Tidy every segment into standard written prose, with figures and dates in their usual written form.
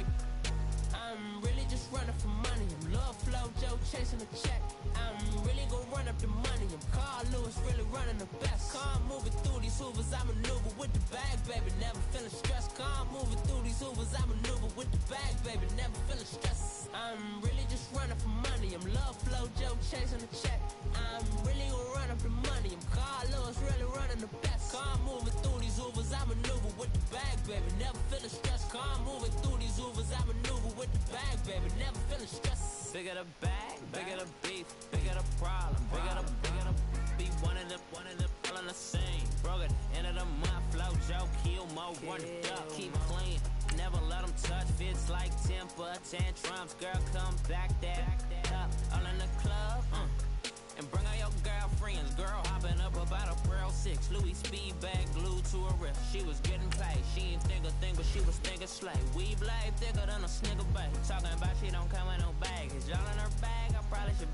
wipe. I'm really just running for money. I'm love flow, Joe chasing a check. I'm really gonna run up the money. I'm Carl Lewis, really running the best. Car moving through these Hoovers, I maneuver with the bag, baby, never feeling stressed. Car moving through these Hoovers, I maneuver with the bag, baby, never feeling stressed. I'm really just running for money. I'm love flow, Joe chasing a check. I'm really gonna run up the money. I'm Carl Lewis, really running the best. Car moving through these Hoovers, I maneuver with the bag, baby, never feeling stressed. Car moving through these Hoovers, I maneuver with the bag, baby, never feeling stressed. Bigger the bag, bigger the beef, bigger the problem, bigger the be one of the all in the same. Broke it, end of the month, flow, Joe, kill, mo, run it up, keep clean. Never let them touch, fits like temper, tantrums, girl, come back that up, all in the club, and bring all your girlfriends, girl, hopping up about a Pearl 6, Louis speed bag glued to her wrist, she was getting paid, she ain't think a thing, but she was thinking slay, we blade thicker than a snigger bag, talking about she don't come with no baggage, all in her bag, I probably should.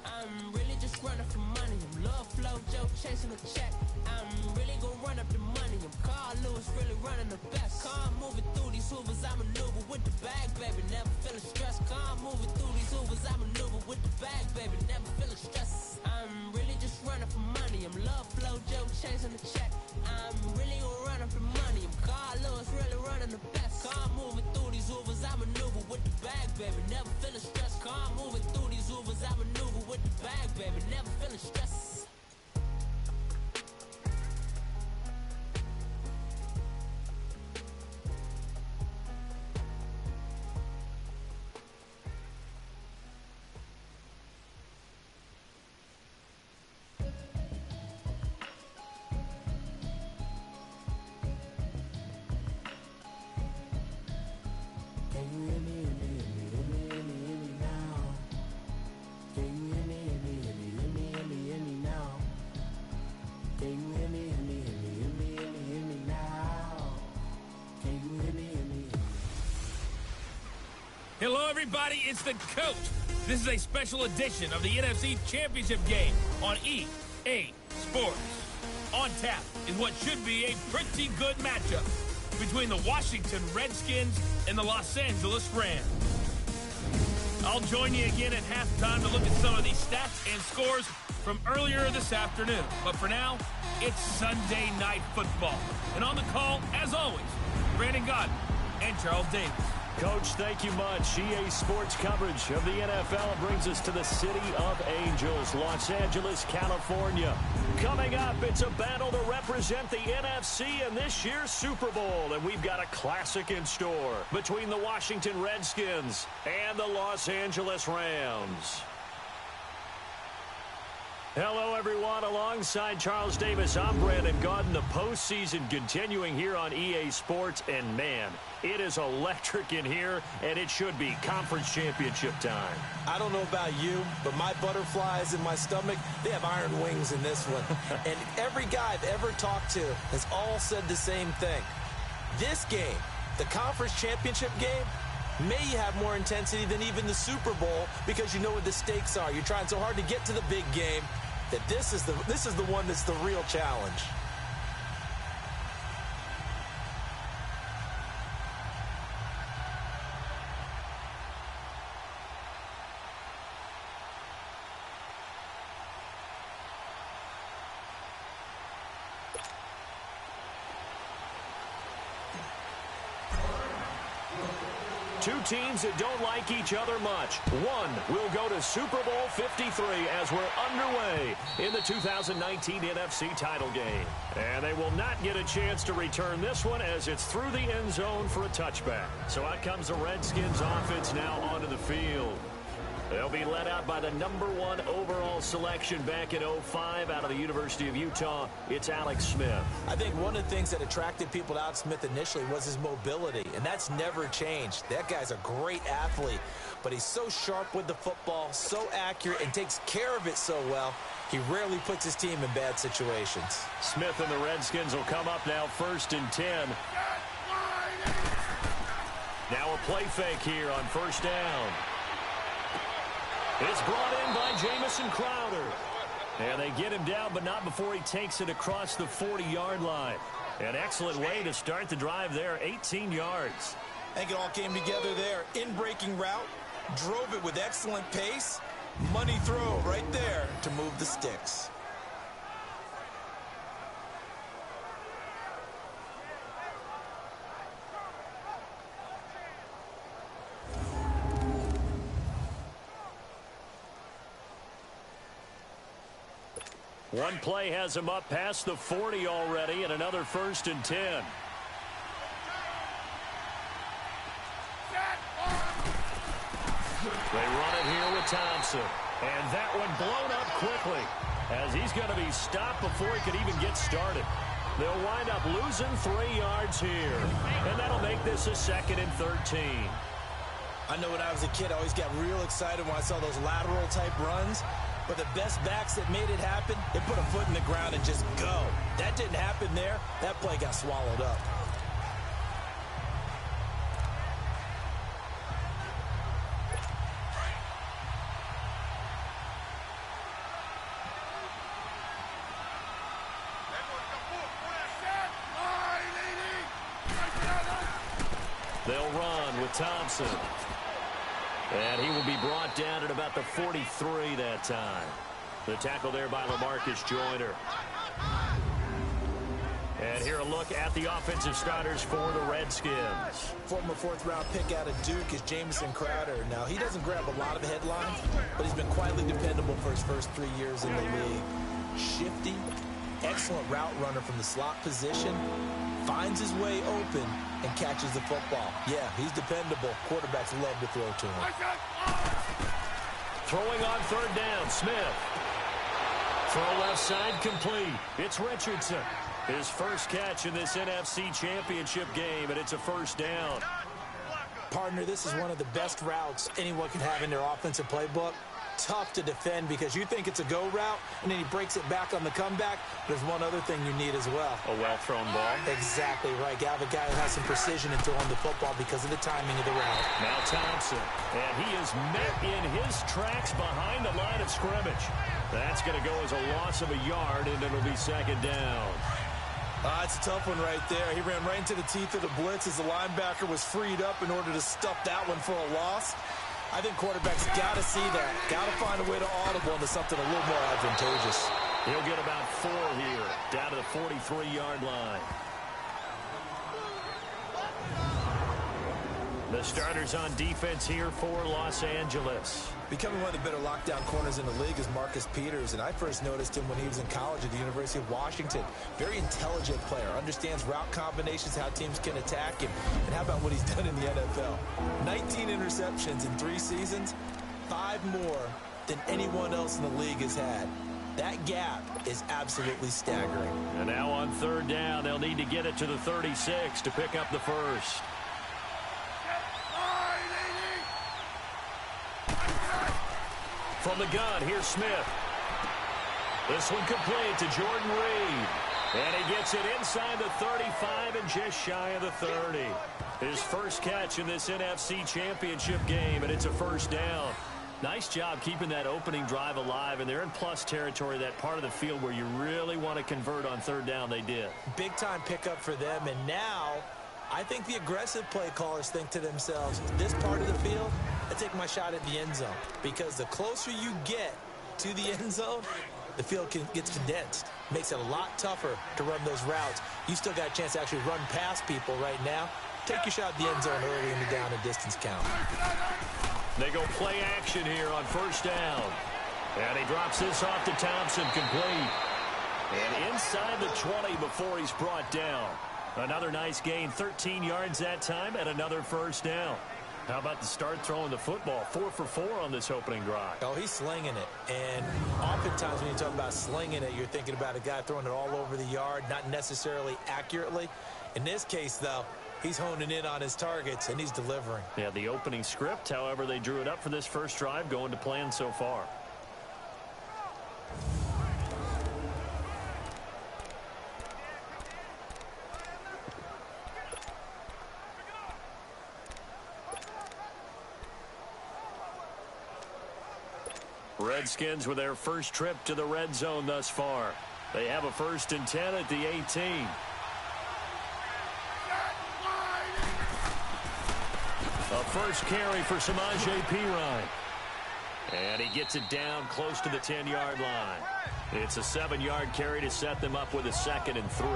I'm really just running for money. I'm love flow, Joe chasing a check. I'm really gonna run up the money. I'm Carl Lewis, really running the best. Car moving through these Hoovers, I maneuver with the bag, baby, never feeling stressed. Car moving through these Hoovers, I maneuver with the bag, baby, never feeling stressed. I'm really just running for money. I'm love flow, Joe chasing a check. I'm really gonna run up the money. I'm Carl Lewis, really running the best. Car moving through these Hoovers, I maneuver with the bag, baby, never feeling stressed. Car moving through these Hoovers, I maneuver with the bag, baby, never feeling stressed. Hello, everybody. It's the coach. This is a special edition of the NFC Championship game on EA Sports. On tap is what should be a pretty good matchup between the Washington Redskins and the Los Angeles Rams. I'll join you again at halftime to look at some of these stats and scores from earlier this afternoon. But for now, it's Sunday Night Football. And on the call, as always, Brandon Godden and Charles Davis. Coach, thank you much. EA Sports coverage of the NFL brings us to the City of Angels, Los Angeles, California. Coming up, it's a battle to represent the NFC in this year's Super Bowl, and we've got a classic in store between the Washington Redskins and the Los Angeles Rams. Hello, everyone. Alongside Charles Davis, I'm Brandon Godden. The postseason continuing here on EA Sports, and man, it is electric in here, and it should be conference championship time. I don't know about you, but my butterflies in my stomach, they have iron wings in this one. And every guy I've ever talked to has all said the same thing. This game, the conference championship game, may have more intensity than even the Super Bowl because you know what the stakes are. You're trying so hard to get to the big game that this is the one that's the real challenge. Two teams that don't like each other much. One will go to Super Bowl 53 as we're underway in the 2019 NFC title game. And they will not get a chance to return this one as it's through the end zone for a touchback. So out comes the Redskins offense now onto the field. They'll be led out by the #1 overall selection back in 2005 out of the University of Utah. It's Alex Smith. I think one of the things that attracted people to Alex Smith initially was his mobility, and that's never changed. That guy's a great athlete, but he's so sharp with the football, so accurate, and takes care of it so well. He rarely puts his team in bad situations. Smith and the Redskins will come up now 1st and 10. Now a play fake here on 1st down. It's brought in by Jamison Crowder. And they get him down, but not before he takes it across the 40-yard line. An excellent way to start the drive there, 18 yards. I think it all came together there. In-breaking route, drove it with excellent pace. Money throw right there to move the sticks. One play has him up past the 40 already, and another 1st and 10. They run it here with Thompson. And that one blown up quickly, as he's going to be stopped before he could even get started. They'll wind up losing 3 yards here, and that'll make this a 2nd and 13. I know when I was a kid, I always got real excited when I saw those lateral-type runs. But the best backs that made it happen, they put a foot in the ground and just go. That didn't happen there. That play got swallowed up. They'll run with Thompson. And he will be brought down at about the 43 that time. The tackle there by LaMarcus Joyner. And here a look at the offensive starters for the Redskins. Former 4th-round pick out of Duke is Jamison Crowder. Now, he doesn't grab a lot of headlines, but he's been quietly dependable for his first 3 years in the league. Shifty, excellent route runner from the slot position, finds his way open, and catches the football. Yeah, he's dependable. Quarterbacks love to throw to him. Throwing on 3rd down, Smith. Throw left side complete. It's Richardson. His first catch in this NFC Championship game, and it's a 1st down. Partner, this is one of the best routes anyone can have in their offensive playbook. Tough to defend because you think it's a go route, and then he breaks it back on the comeback. There's one other thing you need as well. A well-thrown ball. Exactly right. You have a guy who has some precision in throwing the football because of the timing of the route. Now Thompson, and he is met in his tracks behind the line of scrimmage. That's going to go as a loss of a yard, and it'll be 2nd down. It's a tough one right there. He ran right into the teeth of the blitz as the linebacker was freed up in order to stuff that one for a loss. I think quarterbacks got to see that. Got to find a way to audible into something a little more advantageous. He'll get about 4 here, down to the 43-yard line. The starters on defense here for Los Angeles. Becoming one of the better lockdown corners in the league is Marcus Peters, and I first noticed him when he was in college at the University of Washington. Very intelligent player, understands route combinations, how teams can attack him, and how about what he's done in the NFL? 19 interceptions in 3 seasons, 5 more than anyone else in the league has had. That gap is absolutely staggering. And now on 3rd down, they'll need to get it to the 36 to pick up the first. From the gun, here's Smith. This one complete to Jordan Reed. And he gets it inside the 35 and just shy of the 30. His first catch in this NFC Championship game, and it's a 1st down. Nice job keeping that opening drive alive, and they're in plus territory, that part of the field where you really want to convert on 3rd down. They did. Big-time pickup for them, and now I think the aggressive play callers think to themselves, this part of the field, I take my shot at the end zone, because the closer you get to the end zone, the field gets condensed. Makes it a lot tougher to run those routes. You still got a chance to actually run past people right now. Take your shot at the end zone early in the down and distance count. They go play action here on 1st down. And he drops this off to Thompson, complete. And inside the 20 before he's brought down. Another nice gain, 13 yards that time, and another 1st down. How about the start throwing the football? 4 for 4 on this opening drive. Oh, he's slinging it. And oftentimes when you talk about slinging it, you're thinking about a guy throwing it all over the yard, not necessarily accurately. In this case, though, he's honing in on his targets, and he's delivering. Yeah, the opening script, however, they drew it up for this first drive, going to plan so far. Redskins with their first trip to the red zone thus far. They have a 1st and 10 at the 18. A first carry for Samaje Perine. And he gets it down close to the 10-yard line. It's a 7-yard carry to set them up with a 2nd and 3.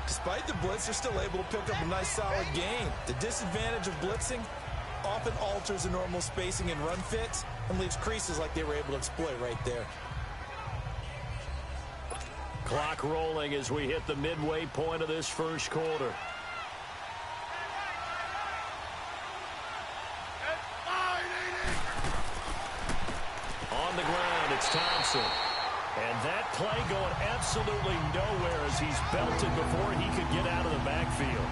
Despite the blitz, they're still able to pick up a nice solid gain. The disadvantage of blitzing often alters the normal spacing and run fits and leaves creases like they were able to exploit right there. Clock rolling as we hit the midway point of this first quarter. On the ground, it's Thompson. And that play going absolutely nowhere as he's belted before he could get out of the backfield.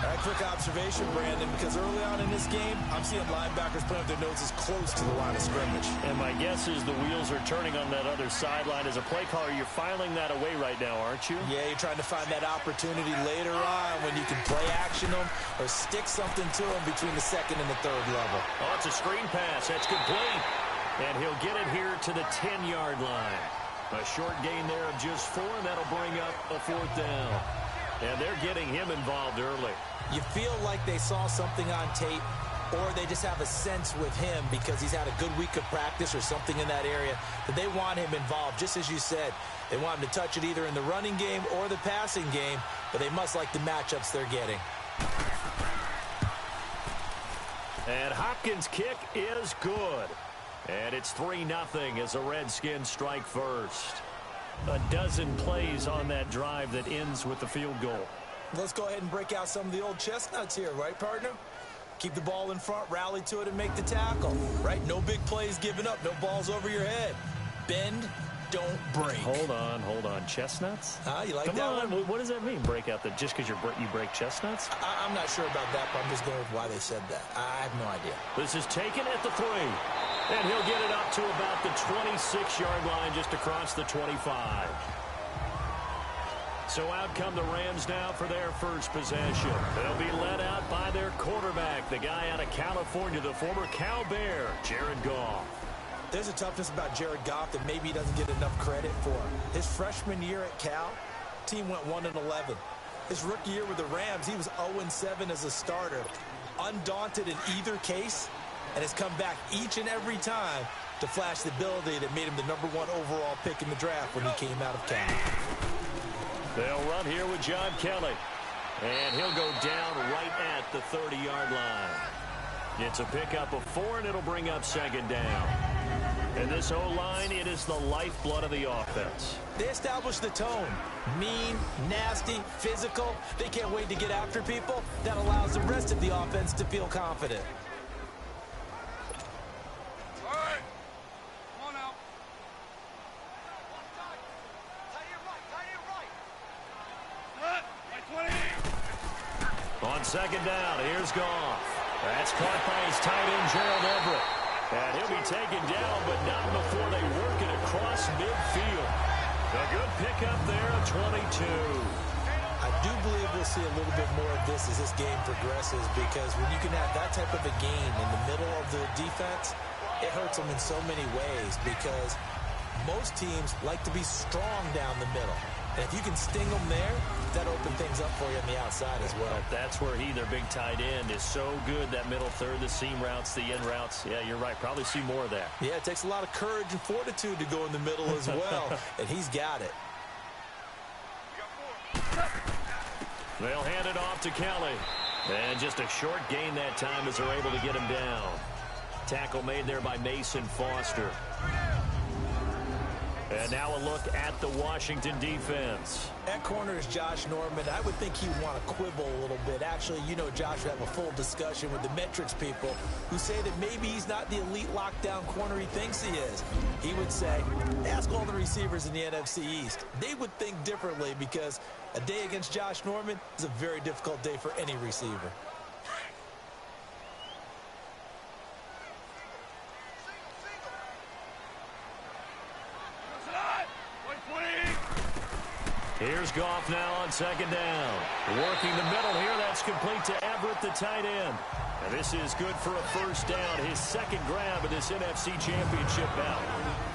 All right, quick observation, Brandon, because early on in this game, I'm seeing linebackers putting up their noses close to the line of scrimmage. And my guess is the wheels are turning on that other sideline. As a play caller, you're filing that away right now, aren't you? Yeah, you're trying to find that opportunity later on when you can play action them or stick something to them between the 2nd and the 3rd level. Oh, it's a screen pass. That's complete. And he'll get it here to the 10-yard line. A short gain there of just 4, and that'll bring up a 4th down. And they're getting him involved early. You feel like they saw something on tape, or they just have a sense with him because he's had a good week of practice or something in that area that they want him involved, just as you said. They want him to touch it either in the running game or the passing game, but they must like the matchups they're getting. And Hopkins' kick is good. And it's 3-0 as the Redskins strike first. A dozen plays on that drive that ends with the field goal. Let's go ahead and break out some of the old chestnuts here, right, partner? Keep the ball in front, rally to it, and make the tackle, right? No big plays given up, no balls over your head. Bend, don't break. Hold on. Chestnuts? You like Come that on. one? What does that mean, break out? Just because you break chestnuts? I'm not sure about that, but I'm just going with why they said that. I have no idea. This is taken at the 3. And he'll get it up to about the 26-yard line just across the 25. So out come the Rams now for their first possession. They'll be led out by their quarterback, the guy out of California, the former Cal Bear, Jared Goff. There's a toughness about Jared Goff that maybe he doesn't get enough credit for. His freshman year at Cal, team went 1-11. His rookie year with the Rams, he was 0-7 as a starter. Undaunted in either case, and has come back each and every time to flash the ability that made him the #1 overall pick in the draft when he came out of Cal. They'll run here with John Kelly. And he'll go down right at the 30-yard line. It's a pickup of 4, and it'll bring up 2nd down. And this O-line, it is the lifeblood of the offense. They establish the tone. Mean, nasty, physical. They can't wait to get after people. That allows the rest of the offense to feel confident. On 2nd down, here's Goff. That's caught by his tight end, Gerald Everett. And he'll be taken down, but not before they work it across midfield. A good pickup there, 22. I do believe we'll see a little bit more of this as this game progresses, because when you can have that type of a gain in the middle of the defense, it hurts them in so many ways, because most teams like to be strong down the middle. And if you can sting them there, that opens things up for you on the outside as well. That's where their big tight end, is so good, that middle third, the seam routes, the end routes. Yeah, you're right. Probably see more of that. Yeah, it takes a lot of courage and fortitude to go in the middle as well, and he's got it. They'll hand it off to Kelly. And just a short gain that time as they're able to get him down. Tackle made there by Mason Foster. And now a look at the Washington defense. At corner is Josh Norman. I would think he would want to quibble a little bit. Actually, you know, Josh would have a full discussion with the metrics people who say that maybe he's not the elite lockdown corner he thinks he is. He would say, ask all the receivers in the NFC East. They would think differently, because a day against Josh Norman is a very difficult day for any receiver. Here's Goff now on 2nd down. Working the middle here. That's complete to Everett, the tight end. And this is good for a first down. His 2nd grab of this NFC Championship bout.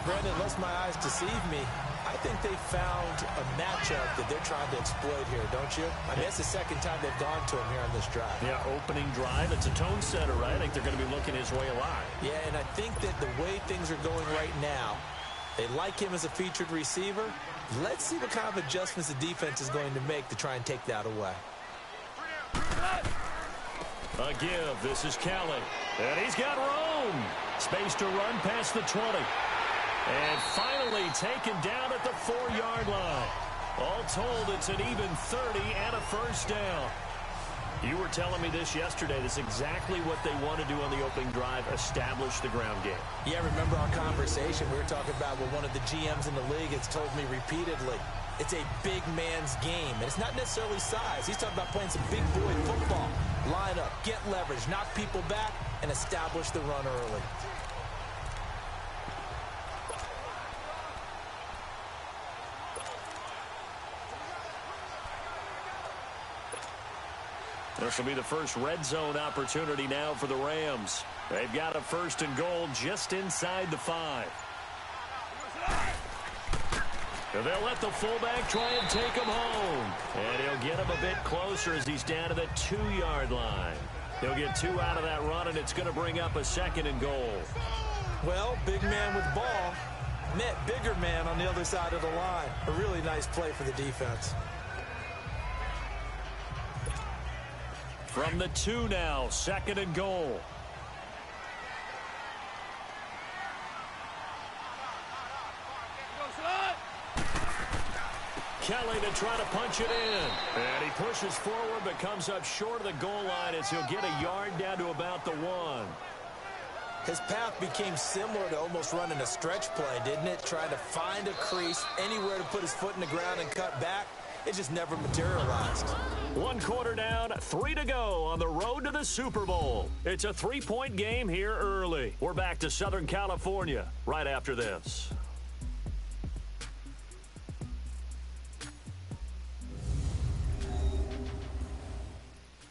Brandon, unless my eyes deceive me, I think they found a matchup that they're trying to exploit here, don't you? I mean, that's the second time they've gone to him here on this drive. Yeah, opening drive. It's a tone setter, right? I think they're going to be looking his way a lot. Yeah, and I think that the way things are going right now, they like him as a featured receiver. Let's see what kind of adjustments the defense is going to make to try and take that away. A give. This is Kelly. And he's got room. Space to run past the 20. And finally taken down at the 4-yard line. All told, it's an even 30 and a first down. You were telling me this yesterday. This is exactly what they want to do on the opening drive, establish the ground game. Yeah, remember our conversation? We were talking about what one of the GMs in the league has told me repeatedly. It's a big man's game, and it's not necessarily size. He's talking about playing some big boy football. Line up, get leverage, knock people back, and establish the run early. This will be the first red zone opportunity now for the Rams. They've got a 1st and goal just inside the 5. They'll let the fullback try and take him home. And he'll get him a bit closer as he's down to the 2-yard line. He'll get 2 out of that run, and it's going to bring up a 2nd and goal. Well, big man with ball met bigger man on the other side of the line. A really nice play for the defense. From the 2 now, 2nd and goal. Kelly to try to punch it in. And he pushes forward but comes up short of the goal line as he'll get a yard down to about the 1. His path became similar to almost running a stretch play, didn't it? Trying to find a crease, anywhere to put his foot in the ground and cut back. It just never materialized. 1 quarter down, 3 to go on the road to the Super Bowl. It's a 3-point game here early. We're back to Southern California right after this.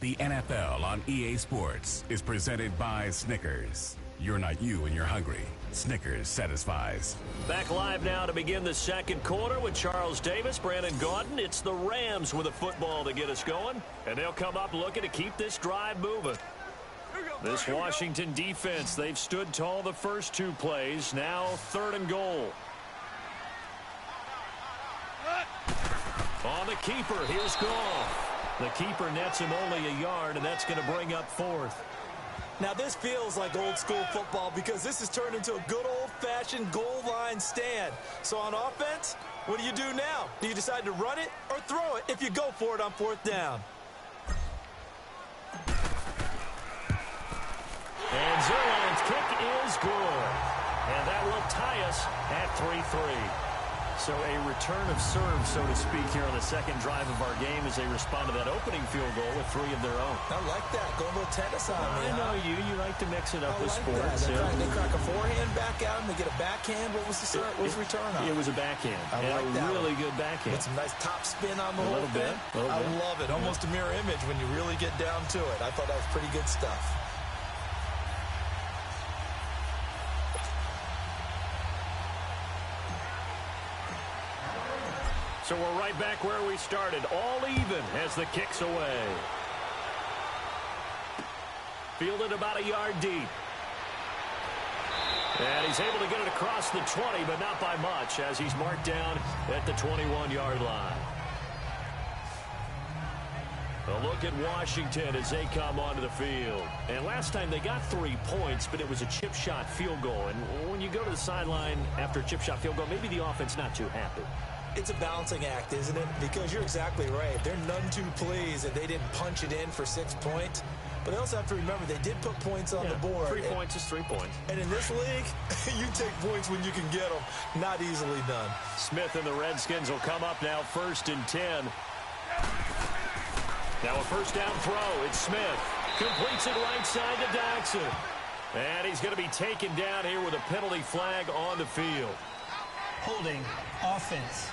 The NFL on EA Sports is presented by Snickers. You're not you when you're hungry. Snickers satisfies. Back live now to begin the 2nd quarter with Charles Davis, Brandon Gaudin. It's the Rams with a football to get us going, and they'll come up looking to keep this drive moving. This Washington defense, they've stood tall the first 2 plays. Now 3rd and goal. On the keeper, here's Goff. The keeper nets him only a yard, and that's going to bring up 4th. Now, this feels like old school football because this has turned into a good old-fashioned goal line stand. So on offense, what do you do now? Do you decide to run it or throw it if you go for it on 4th down? And Zerline's kick is good. And that will tie us at 3-3. So a return of serve, so to speak, here on the 2nd drive of our game as they respond to that opening field goal with 3 of their own. I like that. Go a little tennis on me. I know you. You like to mix it up with like sports. They crack a forehand back out and they get a backhand. What was the return on? It was a backhand. I like that. Really good backhand. With some nice top spin on the whole thing. I love it. Almost a mirror image when you really get down to it. I thought that was pretty good stuff. So we're right back where we started, all even as the kick's away. Fielded about a yard deep. And he's able to get it across the 20, but not by much, as he's marked down at the 21-yard line. A look at Washington as they come onto the field. And last time they got 3 points, but it was a chip shot field goal. And when you go to the sideline after a chip shot field goal, maybe the offense not too happy. It's a balancing act, isn't it? Because you're exactly right. They're none too pleased that they didn't punch it in for 6 points. But they also have to remember they did put points on the board. 3 points is 3 points. And in this league, you take points when you can get them. Not easily done. Smith and the Redskins will come up now 1st and 10. Now a 1st down throw. It's Smith. Completes it right side to Daxon. And he's going to be taken down here with a penalty flag on the field. Holding offense.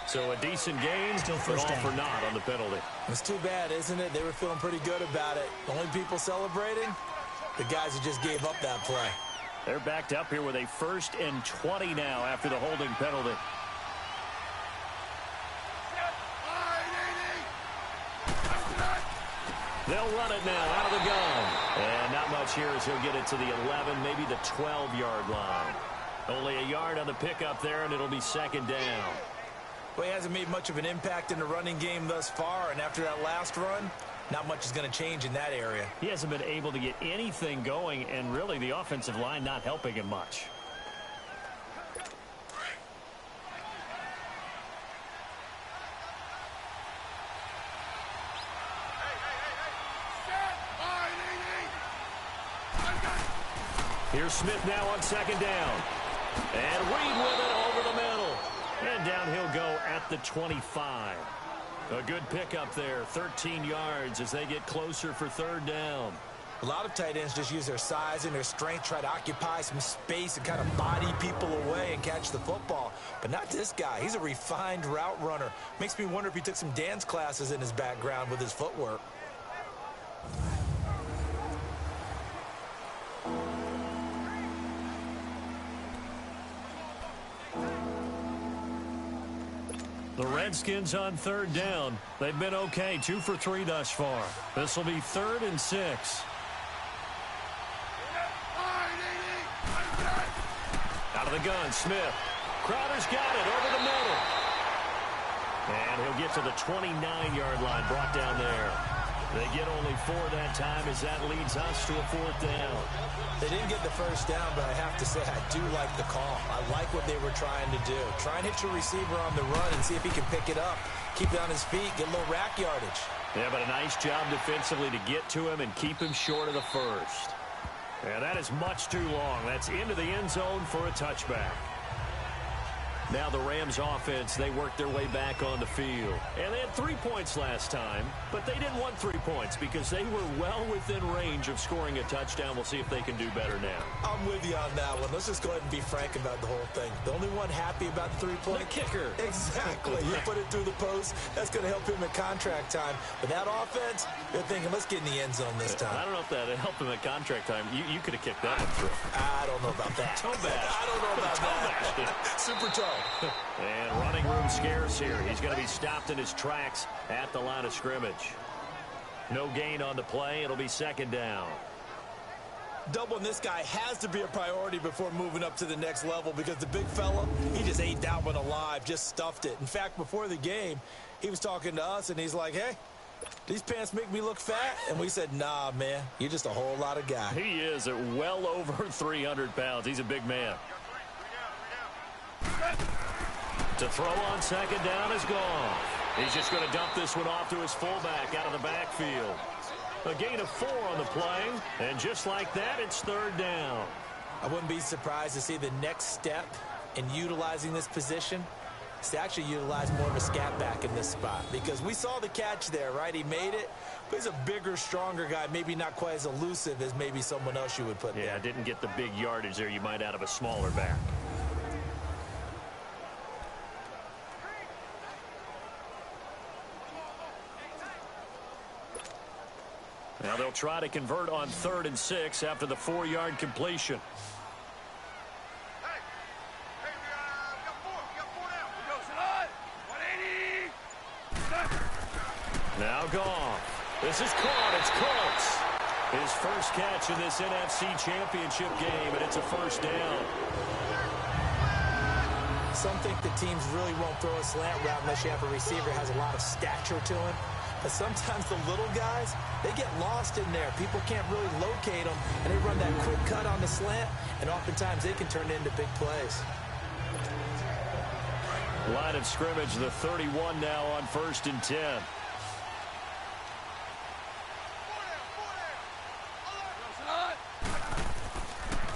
So a decent gain, Still but first all down. for naught on the penalty. It's too bad, isn't it? They were feeling pretty good about it. The only people celebrating, the guys who just gave up that play. They're backed up here with a 1st and 20 now after the holding penalty. They'll run it now out of the gun. And not much here as he'll get it to the 11, maybe the 12-yard line. Only a yard on the pickup there, and it'll be 2nd down. Well, he hasn't made much of an impact in the running game thus far, and after that last run, not much is going to change in that area. He hasn't been able to get anything going, and really the offensive line not helping him much. Here's Smith now on 2nd down. And Reed with it over the middle. And down he'll go at the 25. A good pickup there, 13 yards as they get closer for 3rd down. A lot of tight ends just use their size and their strength, try to occupy some space and kind of body people away and catch the football. But not this guy. He's a refined route runner. Makes me wonder if he took some dance classes in his background with his footwork. The Redskins on 3rd down. They've been okay, 2 for 3 thus far. This will be 3rd and 6. Out of the gun, Smith. Crowder's got it over the middle. And he'll get to the 29-yard line, brought down there. They get only 4 that time as that leads us to a 4th down. They didn't get the 1st down, but I have to say I do like the call. I like what they were trying to do. Try and hit your receiver on the run and see if he can pick it up. Keep it on his feet, get a little rack yardage. Yeah, but a nice job defensively to get to him and keep him short of the 1st. And that is much too long. That's into the end zone for a touchback. Now the Rams offense, they worked their way back on the field. And they had 3 points last time, but they didn't want 3 points because they were well within range of scoring a touchdown. We'll see if they can do better now. I'm with you on that one. Let's just go ahead and be frank about the whole thing. The only one happy about the 3-point? The kicker. Exactly. You put it through the post. That's going to help him at contract time. But that offense, they're thinking, let's get in the end zone this time. I don't know if that helped him at contract time. You could have kicked that one through. I don't know about that. Toe bash. I don't know about that. Super toe. And running room scarce here. He's going to be stopped in his tracks at the line of scrimmage. No gain on the play. It'll be 2nd down. Doubling this guy has to be a priority before moving up to the next level because the big fella, he just ate that one alive, just stuffed it. In fact, before the game, he was talking to us, and he's like, hey, these pants make me look fat? And we said, nah, man, you're just a whole lot of guy. He is at well over 300 pounds. He's a big man. To throw on 2nd down is gone. He's just going to dump this one off to his fullback out of the backfield. A gain of 4 on the play, and just like that, it's 3rd down. I wouldn't be surprised to see the next step in utilizing this position is to actually utilize more of a scat back in this spot because we saw the catch there, right? He made it, but he's a bigger, stronger guy, maybe not quite as elusive as maybe someone else you would put there. Yeah, didn't get the big yardage there you might out of a smaller back. Now they'll try to convert on 3rd and 6 after the 4-yard completion. Now gone. This is caught. It's close. His first catch in this NFC Championship game, and it's a 1st down. Some think the teams really won't throw a slant route unless you have a receiver that has a lot of stature to him. But sometimes the little guys, they get lost in there. People can't really locate them, and they run that quick cut on the slant, and oftentimes they can turn into big plays. Line of scrimmage, the 31 now on 1st and 10.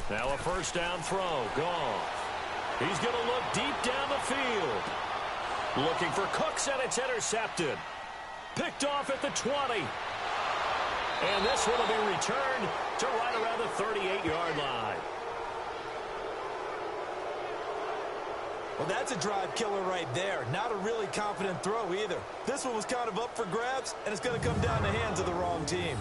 Now a 1st down throw, gone. He's going to look deep down the field. Looking for Cooks, and it's intercepted. Picked off at the 20. And this one will be returned to right around the 38-yard line. Well, that's a drive killer right there. Not a really confident throw either. This one was kind of up for grabs, and it's going to come down the hands of the wrong team.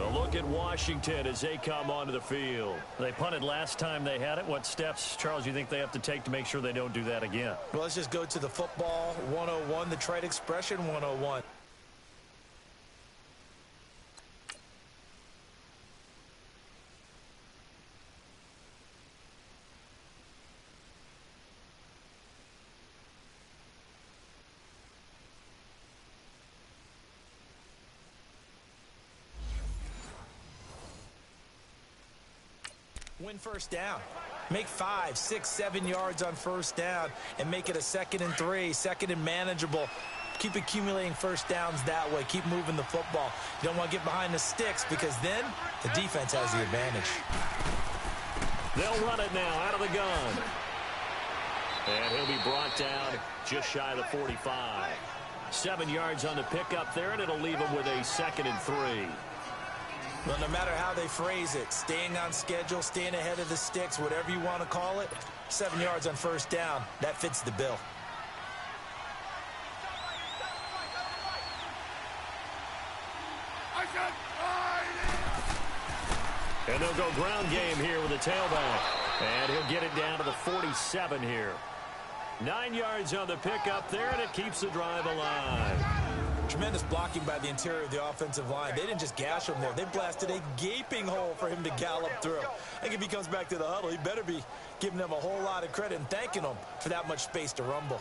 A look at Washington as they come onto the field. They punted last time they had it. What steps, Charles, you think they have to take to make sure they don't do that again? Well, let's just go to the football 101, the trade expression 101. Win first down. Make 5, 6, 7 yards on first down and make it a 2nd and 3, 2nd and manageable. Keep accumulating first downs that way. Keep moving the football. You don't want to get behind the sticks because then the defense has the advantage. They'll run it now out of the gun. And he'll be brought down just shy of the 45. 7 yards on the pickup there, and it'll leave him with a 2nd and 3. Well, no matter how they phrase it, staying on schedule, staying ahead of the sticks, whatever you want to call it, 7 yards on first down, that fits the bill. And they'll go ground game here with a tailback. And he'll get it down to the 47 here. 9 yards on the pickup there, and it keeps the drive alive. Tremendous blocking by the interior of the offensive line. They didn't just gash him there. They blasted a gaping hole for him to gallop through. I think if he comes back to the huddle, he better be giving them a whole lot of credit and thanking them for that much space to rumble.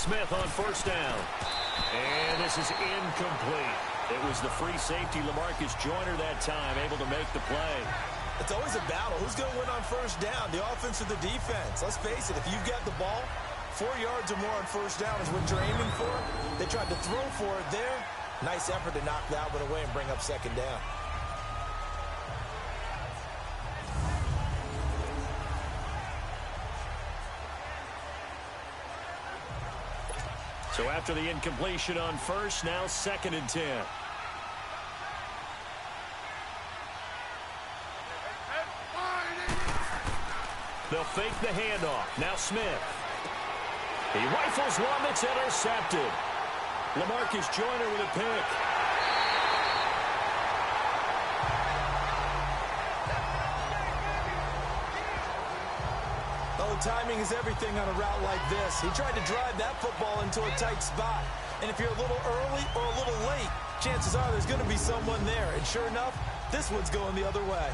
Smith on first down. And this is incomplete. It was the free safety, LaMarcus Joyner, that time, able to make the play. It's always a battle. Who's going to win on first down, the offense or the defense? Let's face it, if you've got the ball, 4 yards or more on first down is what you're aiming for. They tried to throw for it there. Nice effort to knock that one away and bring up 2nd down. So after the incompletion on first, now 2nd and 10. They'll fake the handoff. Now Smith. He rifles one that's intercepted. LaMarcus Joyner with a pick. Timing is everything on a route like this. He tried to drive that football into a tight spot. And if you're a little early or a little late, chances are there's going to be someone there. And sure enough, this one's going the other way.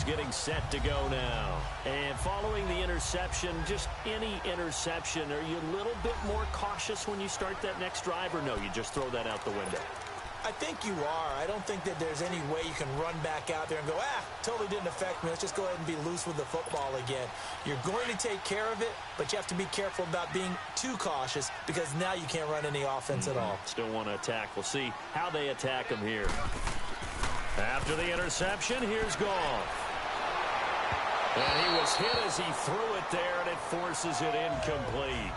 Getting set to go now. And following the interception, just any interception, are you a little bit more cautious when you start that next drive, or no, you just throw that out the window? I think you are. I don't think that there's any way you can run back out there and go, totally didn't affect me. Let's just go ahead and be loose with the football again. You're going to take care of it, but you have to be careful about being too cautious because now you can't run any offense at all. Still want to attack. We'll see how they attack him here. After the interception, here's Goff. And he was hit as he threw it there, and it forces it incomplete.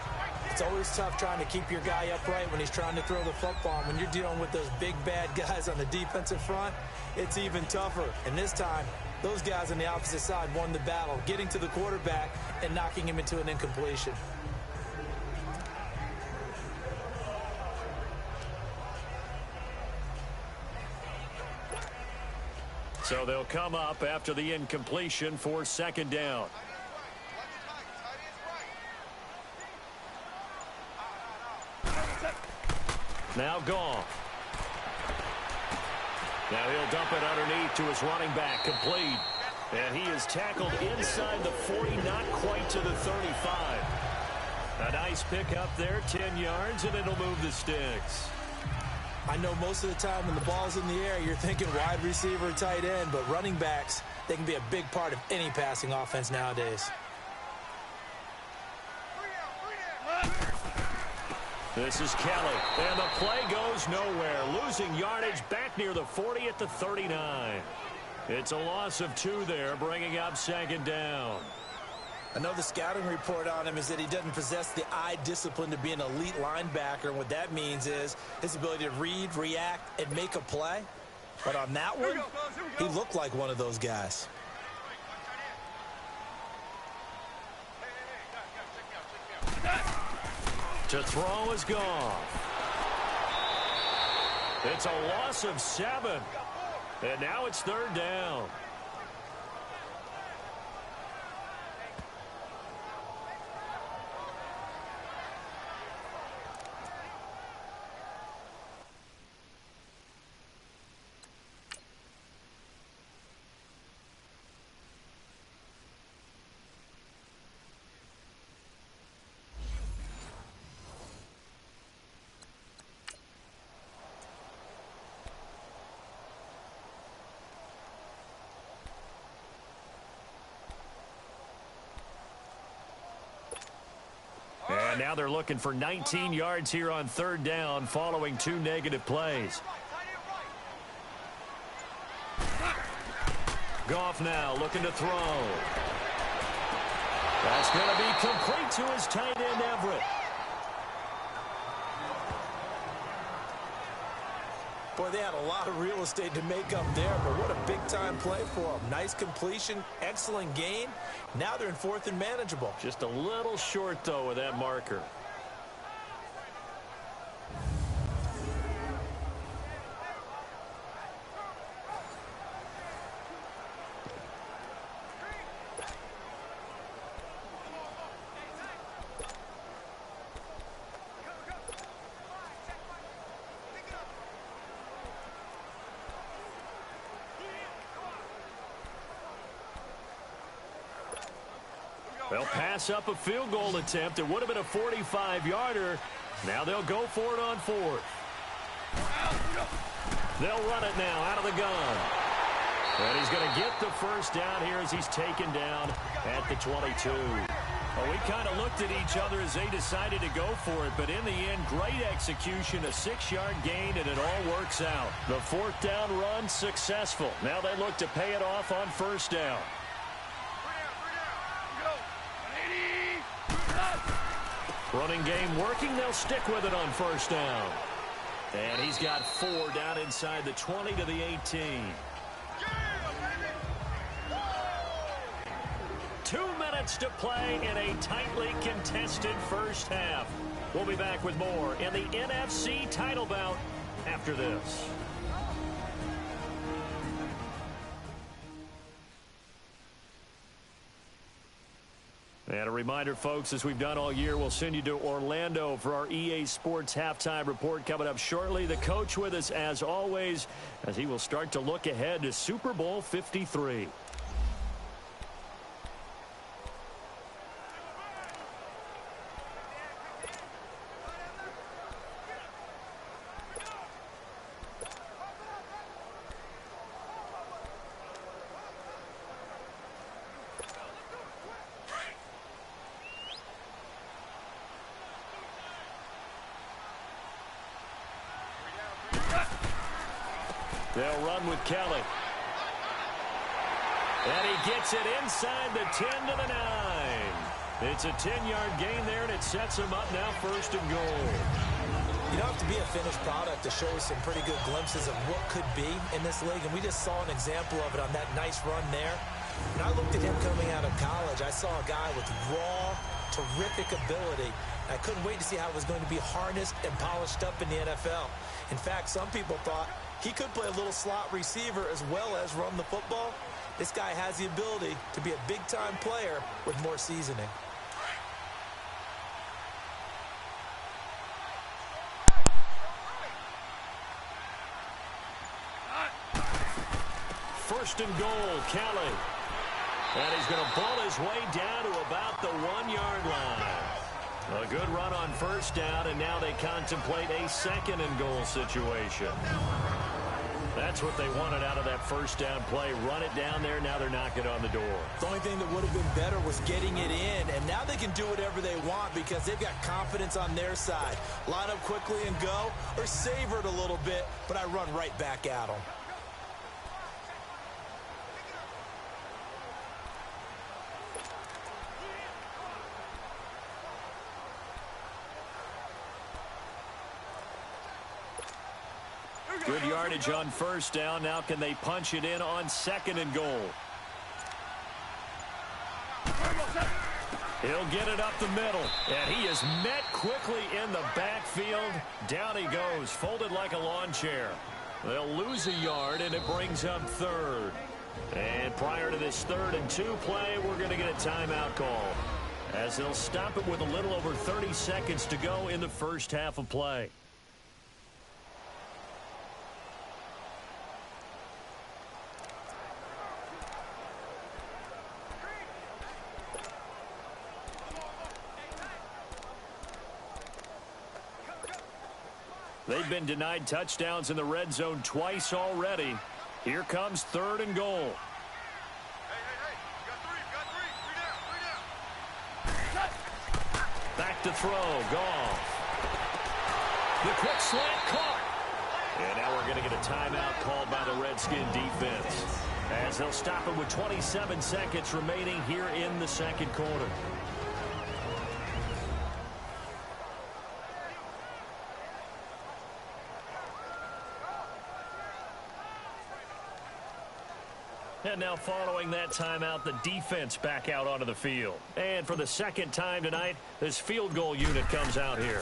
It's always tough trying to keep your guy upright when he's trying to throw the football. When you're dealing with those big, bad guys on the defensive front, it's even tougher. And this time, those guys on the opposite side won the battle, getting to the quarterback and knocking him into an incompletion. So they'll come up after the incompletion for 2nd down. Now Goff. Now he'll dump it underneath to his running back, complete. And he is tackled inside the 40, not quite to the 35. A nice pick up there, 10 yards, and it'll move the sticks. I know most of the time when the ball's in the air, you're thinking wide receiver, tight end, but running backs, They can be a big part of any passing offense nowadays. This is Kelly, and the play goes nowhere. Losing yardage back near the 40 at the 39. It's a loss of 2 there, bringing up 2nd down. I know the scouting report on him is that he doesn't possess the eye discipline to be an elite linebacker, and what that means is his ability to read, react, and make a play. But on that one, he looked like one of those guys. To throw is gone. It's a loss of 7. And now it's 3rd down. And now they're looking for 19 yards here on 3rd down following 2 negative plays. Goff now looking to throw. That's going to be complete to his tight end, Everett. Boy, they had a lot of real estate to make up there, but what a big-time play for them. Nice completion, excellent gain. Now they're in 4th and manageable. Just a little short, though, with that marker. They'll pass up a field goal attempt. It would have been a 45-yarder. Now they'll go for it on 4th. They'll run it now out of the gun. And he's going to get the first down here as he's taken down at the 22. Well, we kind of looked at each other as they decided to go for it, but in the end, great execution, a 6-yard gain, and it all works out. The 4th down run successful. Now they look to pay it off on 1st down. Running game working. They'll stick with it on 1st down. And he's got 4 down inside the 20 to the 18. 2 minutes to play in a tightly contested first half. We'll be back with more in the NFC title bout after this. And a reminder, folks, as we've done all year, we'll send you to Orlando for our EA Sports halftime report coming up shortly. The coach with us, as always, as he will start to look ahead to Super Bowl 53. They'll run with Kelly. And he gets it inside the 10 to the 9. It's a 10-yard gain there, and it sets him up now 1st and goal. You don't have to be a finished product to show us some pretty good glimpses of what could be in this league, and we just saw an example of it on that nice run there. When I looked at him coming out of college, I saw a guy with raw, terrific ability. I couldn't wait to see how it was going to be harnessed and polished up in the NFL. In fact, some people thought he could play a little slot receiver as well as run the football. This guy has the ability to be a big-time player with more seasoning. First and goal, Kelly. And he's going to ball his way down to about the 1-yard line. A good run on 1st down, and now they contemplate a 2nd and goal situation. That's what they wanted out of that first down play. Run it down there. Now they're knocking on the door. The only thing that would have been better was getting it in, and now they can do whatever they want because they've got confidence on their side. Line up quickly and go, or savor it a little bit, but I run right back at them. Good yardage on first down. Now can they punch it in on second and goal? He'll get it up the middle, and he is met quickly in the backfield. Down he goes, folded like a lawn chair. They'll lose a yard, and it brings up third. And prior to this 3rd and 2 play, we're going to get a timeout call, as they'll stop it with a little over 30 seconds to go in the first half of play. They've been denied touchdowns in the red zone twice already. Here comes 3rd and goal. Back to throw. Goff. The quick slant caught. And now we're going to get a timeout called by the Redskin defense, as they'll stop it with 27 seconds remaining here in the second quarter. And now following that timeout, the defense back out onto the field. And for the second time tonight, this field goal unit comes out here.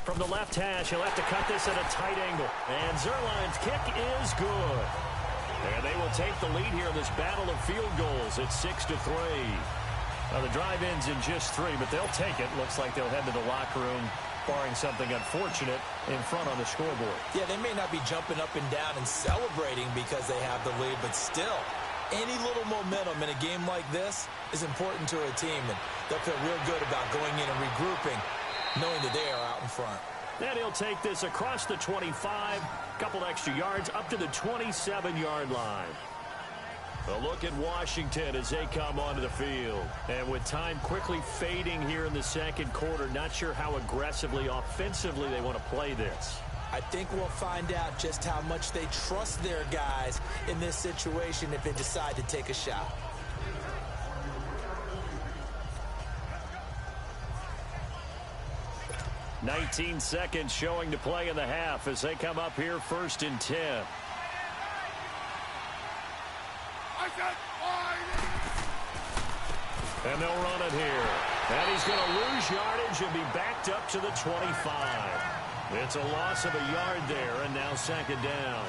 From the left hash, he'll have to cut this at a tight angle. And Zerline's kick is good. And they will take the lead here in this battle of field goals at 6-3. Now the drive ends in just 3, but they'll take it. Looks like they'll head to the locker room, barring something unfortunate, in front on the scoreboard. Yeah, they may not be jumping up and down and celebrating because they have the lead, but still, any little momentum in a game like this is important to a team, and they'll feel real good about going in and regrouping, knowing that they are out in front. And he'll take this across the 25, couple extra yards, up to the 27-yard line. A look at Washington as they come onto the field. And with time quickly fading here in the second quarter, not sure how aggressively, offensively they want to play this. I think we'll find out just how much they trust their guys in this situation if they decide to take a shot. "19 seconds showing to play in the half as they come up here 1st and 10. And they'll run it here. And he's going to lose yardage and be backed up to the 25. It's a loss of a yard there, and now 2nd down.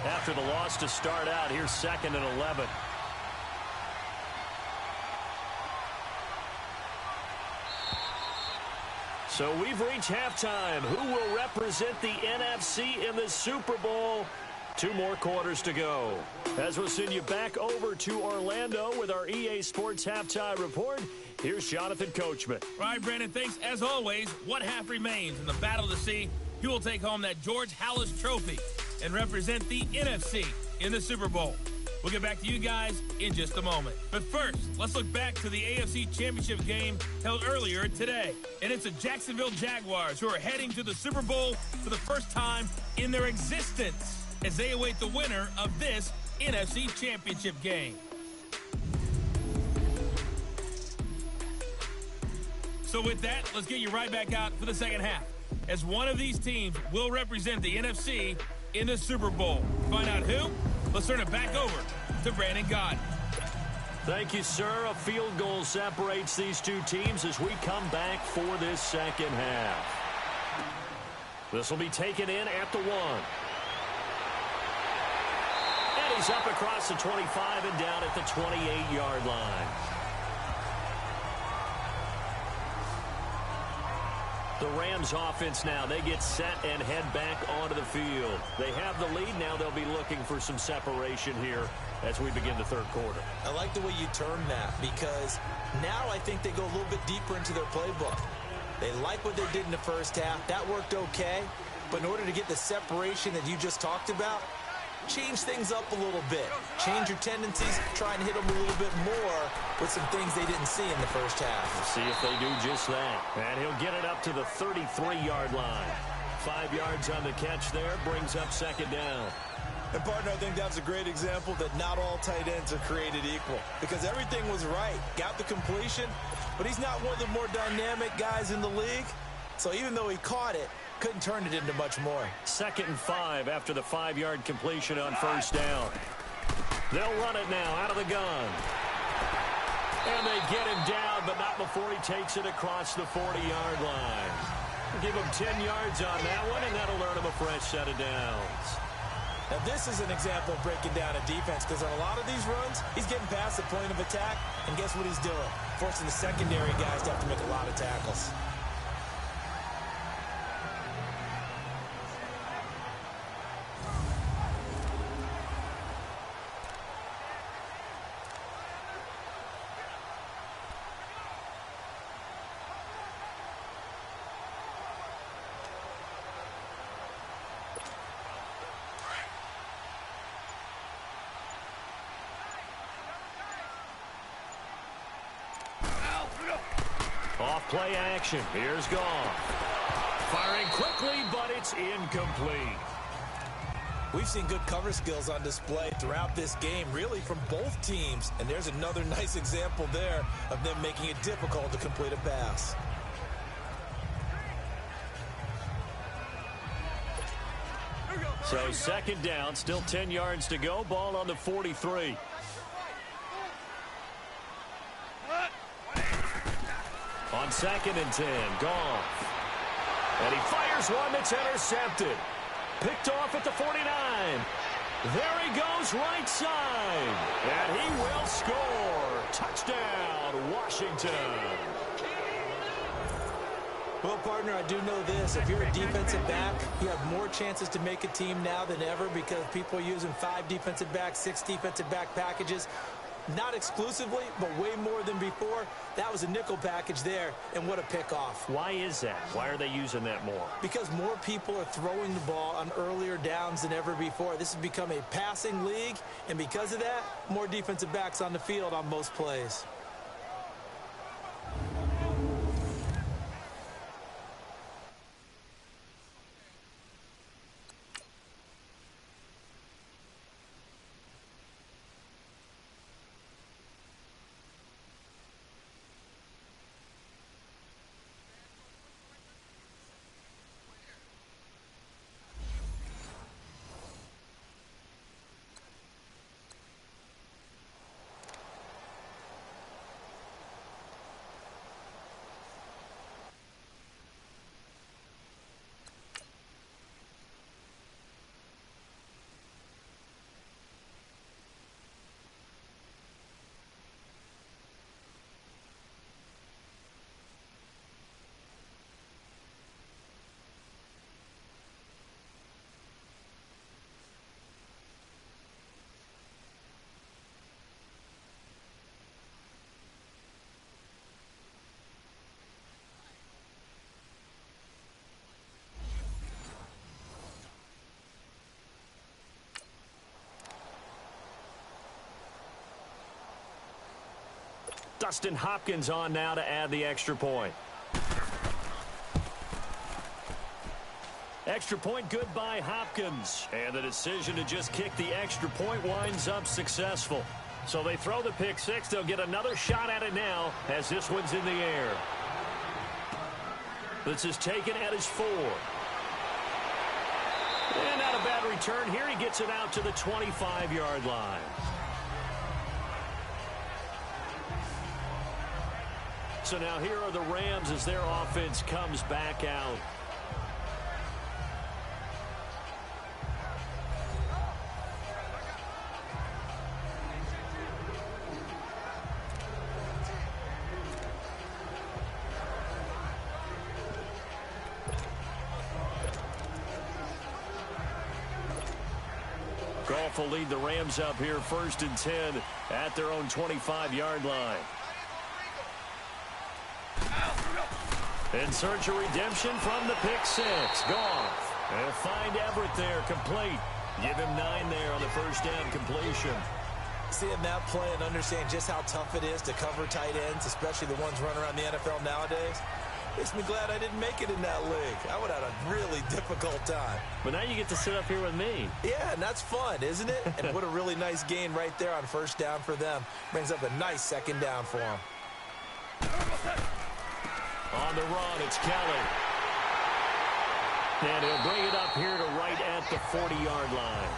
After the loss to start out, here's 2nd and 11. So we've reached halftime. Who will represent the NFC in the Super Bowl? 2 more quarters to go. As we'll send you back over to Orlando with our EA Sports Halftime Report, here's Jonathan Coachman. All right, Brandon, thanks. As always, one half remains in the battle to see who will take home that George Halas Trophy and represent the NFC in the Super Bowl. We'll get back to you guys in just a moment. But first, let's look back to the AFC Championship game held earlier today. And it's the Jacksonville Jaguars who are heading to the Super Bowl for the first time in their existence as they await the winner of this NFC Championship game. So with that, let's get you right back out for the second half, as one of these teams will represent the NFC in the Super Bowl. Find out who? Let's turn it back over to Brandon Gaudin. Thank you, sir. A field goal separates these two teams as we come back for this second half. This will be taken in at the 1. And he's up across the 25 and down at the 28-yard line. The Rams offense now, they get set and head back onto the field. They have the lead. Now they'll be looking for some separation here as we begin the third quarter. I like the way you term that, because now I think they go a little bit deeper into their playbook. They like what they did in the first half. That worked okay. But in order to get the separation that you just talked about, change things up a little bit. Change your tendencies, try and hit them a little bit more with some things they didn't see in the first half. We'll see if they do just that. And he'll get it up to the 33-yard line. 5 yards on the catch there, brings up second down. And, partner, I think that was a great example that not all tight ends are created equal because everything was right. Got the completion, but he's not one of the more dynamic guys in the league. So even though he caught it, couldn't turn it into much more. 2nd and 5 after the 5-yard completion on first down. They'll run it now out of the gun. And they get him down, but not before he takes it across the 40-yard line. Give him 10 yards on that one, and that'll earn him a fresh set of downs. Now, this is an example of breaking down a defense because on a lot of these runs, he's getting past the point of attack, and guess what he's doing? Forcing the secondary guys to have to make a lot of tackles. Off play action. Here's Goff. Firing quickly, but it's incomplete. We've seen good cover skills on display throughout this game, really from both teams. And there's another nice example there of them making it difficult to complete a pass. So 2nd down, still 10 yards to go. Ball on the 43. On 2nd and 10, Goff. And he fires one that's intercepted. Picked off at the 49. There he goes right side. And he will score. Touchdown, Washington. Well, partner, I do know this. If you're a defensive back, you have more chances to make a team now than ever because people are using 5 defensive backs, 6 defensive back packages. Not exclusively, but way more than before. That was a nickel package there, and what a pickoff. Why is that? Why are they using that more? Because more people are throwing the ball on earlier downs than ever before. This has become a passing league, and because of that, more defensive backs on the field on most plays. Dustin Hopkins on now to add the extra point. Extra point good by Hopkins. And the decision to just kick the extra point winds up successful. So they throw the pick six. They'll get another shot at it now as this one's in the air. This is taken at his 4. And not a bad return here. He gets it out to the 25-yard line. So now here are the Rams as their offense comes back out. Goff will lead the Rams up here 1st and 10 at their own 25-yard line. In search of redemption from the pick six. Goff. And find Everett there, complete. Give him 9 there on the first down completion. Seeing that play and understand just how tough it is to cover tight ends, especially the ones running around the NFL nowadays, makes me glad I didn't make it in that league. I would have had a really difficult time. But now you get to sit up here with me. Yeah, and that's fun, isn't it? And what a really nice gain right there on first down for them. Brings up a nice second down for them. On the run, it's Kelly. And he'll bring it up here to right at the 40-yard line.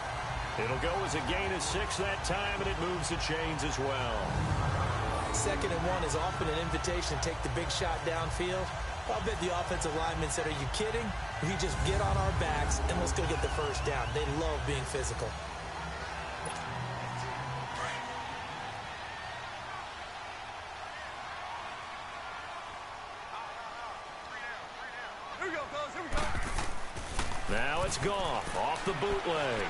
It'll go as a gain of 6 that time, and it moves the chains as well. 2nd and 1 is often an invitation to take the big shot downfield. I'll bet the offensive lineman said, are you kidding? We just get on our backs, and let's go get the first down. They love being physical. Now it's Goff off the bootleg.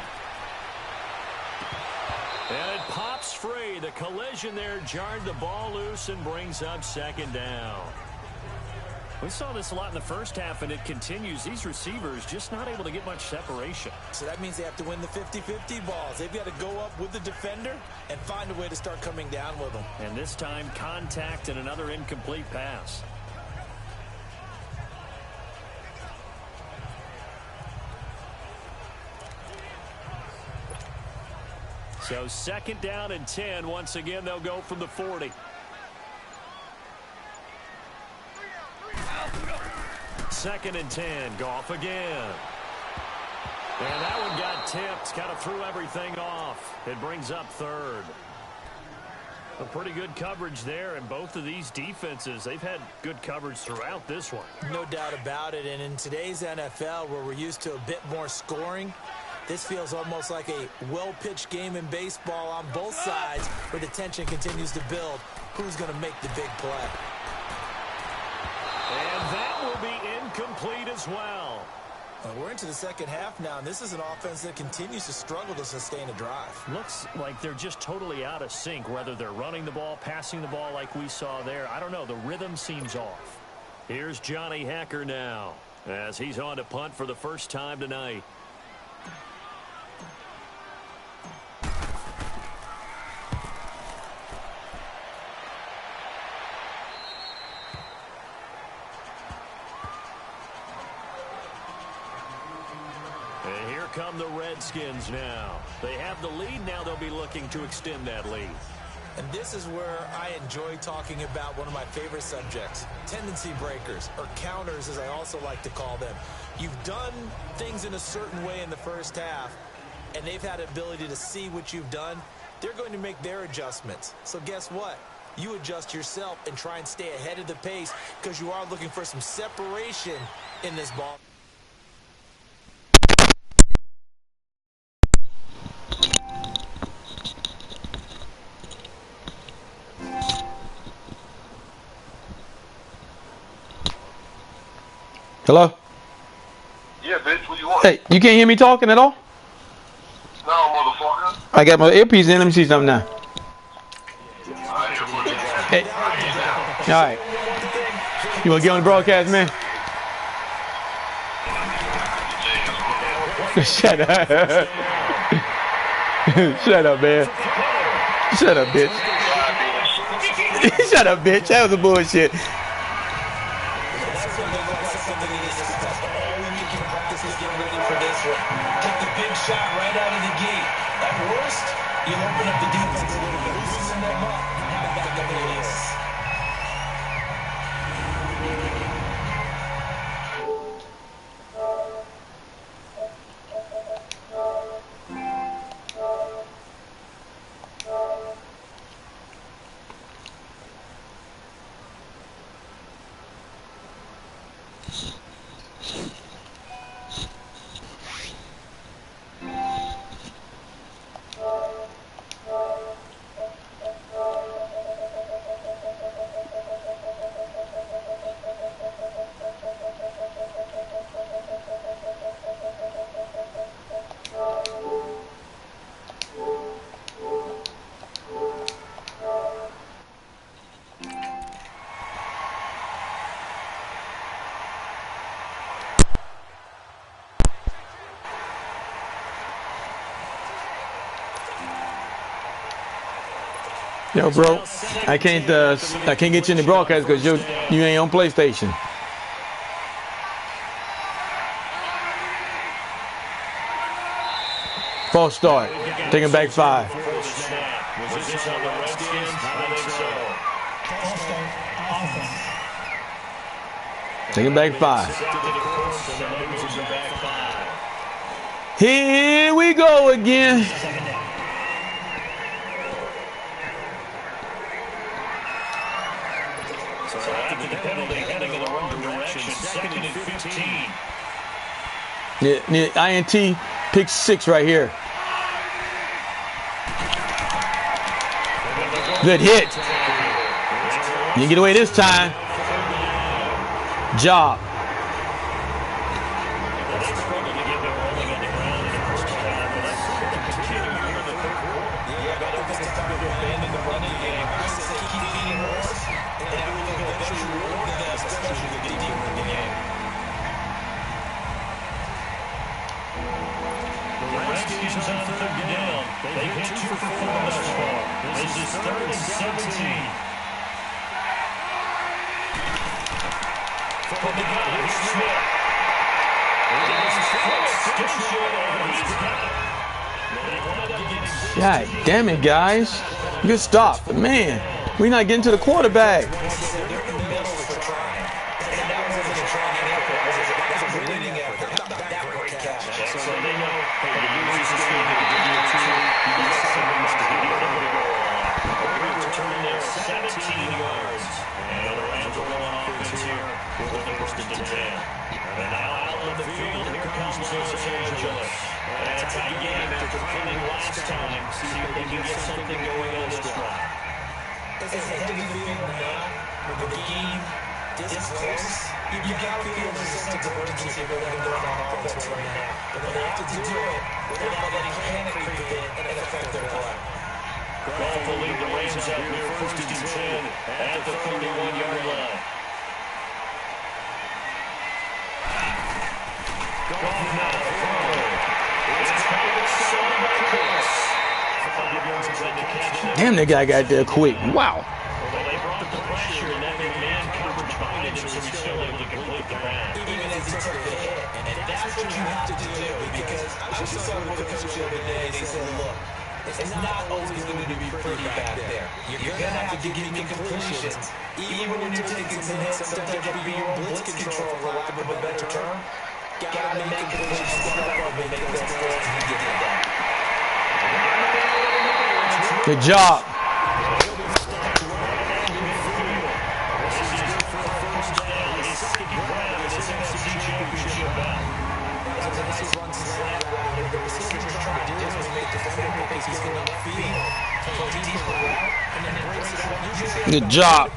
And it pops free. The collision there jarred the ball loose and brings up 2nd down. We saw this a lot in the first half, and it continues. These receivers just not able to get much separation. So that means they have to win the 50-50 balls. They've got to go up with the defender and find a way to start coming down with them. And this time, contact and another incomplete pass. So 2nd down and 10. Once again, they'll go from the 40. Second and 10. Goff again. And that one got tipped. Kind of threw everything off. It brings up 3rd. A pretty good coverage there, and both of these defenses, they've had good coverage throughout this one. No doubt about it. And in today's NFL, where we're used to a bit more scoring, this feels almost like a well-pitched game in baseball on both sides, where the tension continues to build. Who's going to make the big play? And that will be incomplete as well. We're into the second half now, and this is an offense that continues to struggle to sustain a drive. Looks like they're just totally out of sync, whether they're running the ball, passing the ball like we saw there. I don't know. The rhythm seems off. Here's Johnny Hacker now, as he's on to punt for the first time tonight. And here come the Redskins now. They have the lead. Now they'll be looking to extend that lead. And this is where I enjoy talking about one of my favorite subjects, tendency breakers, or counters as I also like to call them. You've done things in a certain way in the first half, and they've had the ability to see what you've done. They're going to make their adjustments. So guess what? You adjust yourself and try and stay ahead of the pace, because you are looking for some separation in this ball. Hello? Yeah, bitch, what you want? Hey, you can't hear me talking at all? No, motherfucker. I got my earpiece in. Let me see something now. Hey. All right. You want to get on the broadcast, man? Shut up. Shut up, man. Shut up, bitch. Shut up, bitch. That was a bullshit. Take the big shot right out of the gate. At worst, you'll open up the defense a little bit, loosen them up, and have back up in the ace. Yo, bro, I can't get you in the broadcast because you ain't on PlayStation. False start. Taking back 5. Taking back 5. Here we go again. So after the penalty, heading in the wrong direction, 2nd and 15. Yeah, INT, pick 6 right here. Good hit. You didn't get away this time. Job. God damn it, guys. Good stop. Man, we're not getting to the quarterback. Damn, that guy got there quick. Wow. They brought the pressure, and that man coverage behind it, so he's still able to complete the pass. Even as he took the hit, and that's what you have to do, because I was talking with the coach the other day, they said, look, it's not always going to be pretty back there. You're going to have to give me completions. Even when you're taking some hits, sometimes you have to be your blitz control, for lack of a better term. Got to make completions, step up, and make those throws, and he did that. Good job. Good job.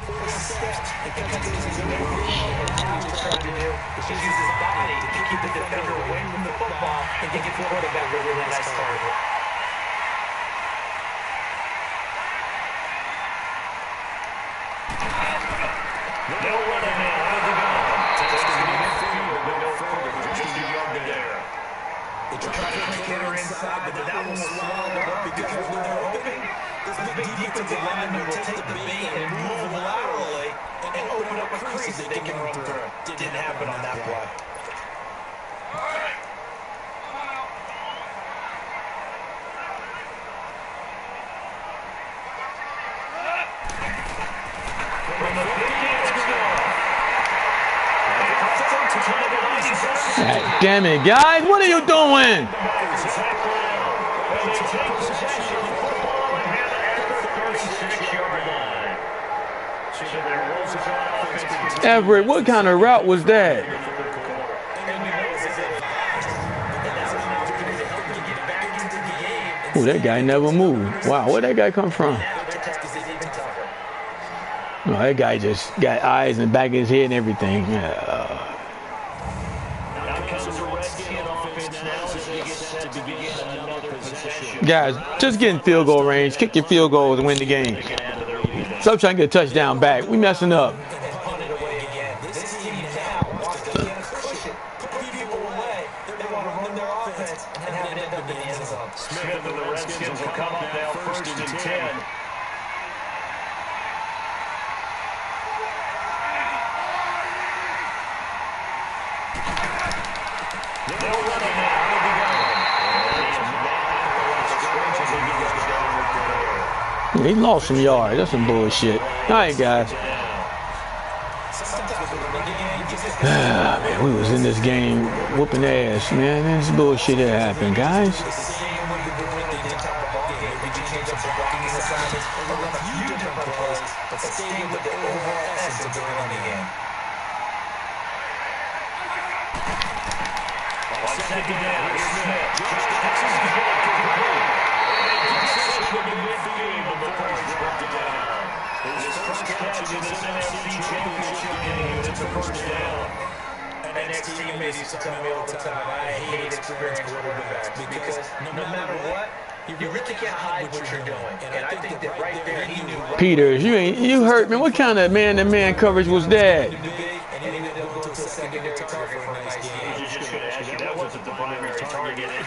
Didn't happen on that play. God damn it, guys. What are you doing? Everett, what kind of route was that? Oh, that guy never moved. Wow, where'd that guy come from? Oh, that guy just got eyes in the back of his head and everything. Guys, just get in field goal range. Kick your field goals and win the game. Stop trying to get a touchdown back. We messing up. Yeah, he lost some yards. That's some bullshit. All right, guys. Man, we was in this game whooping ass, man. This bullshit that happened, guys. And ex-teammates used to tell me all the time, I hate experienced quarterbacks because no matter what, you really can't hide what you're doing. And I think that right there, he knew. Peters, you hurt me. What kind of man-to-man coverage was that?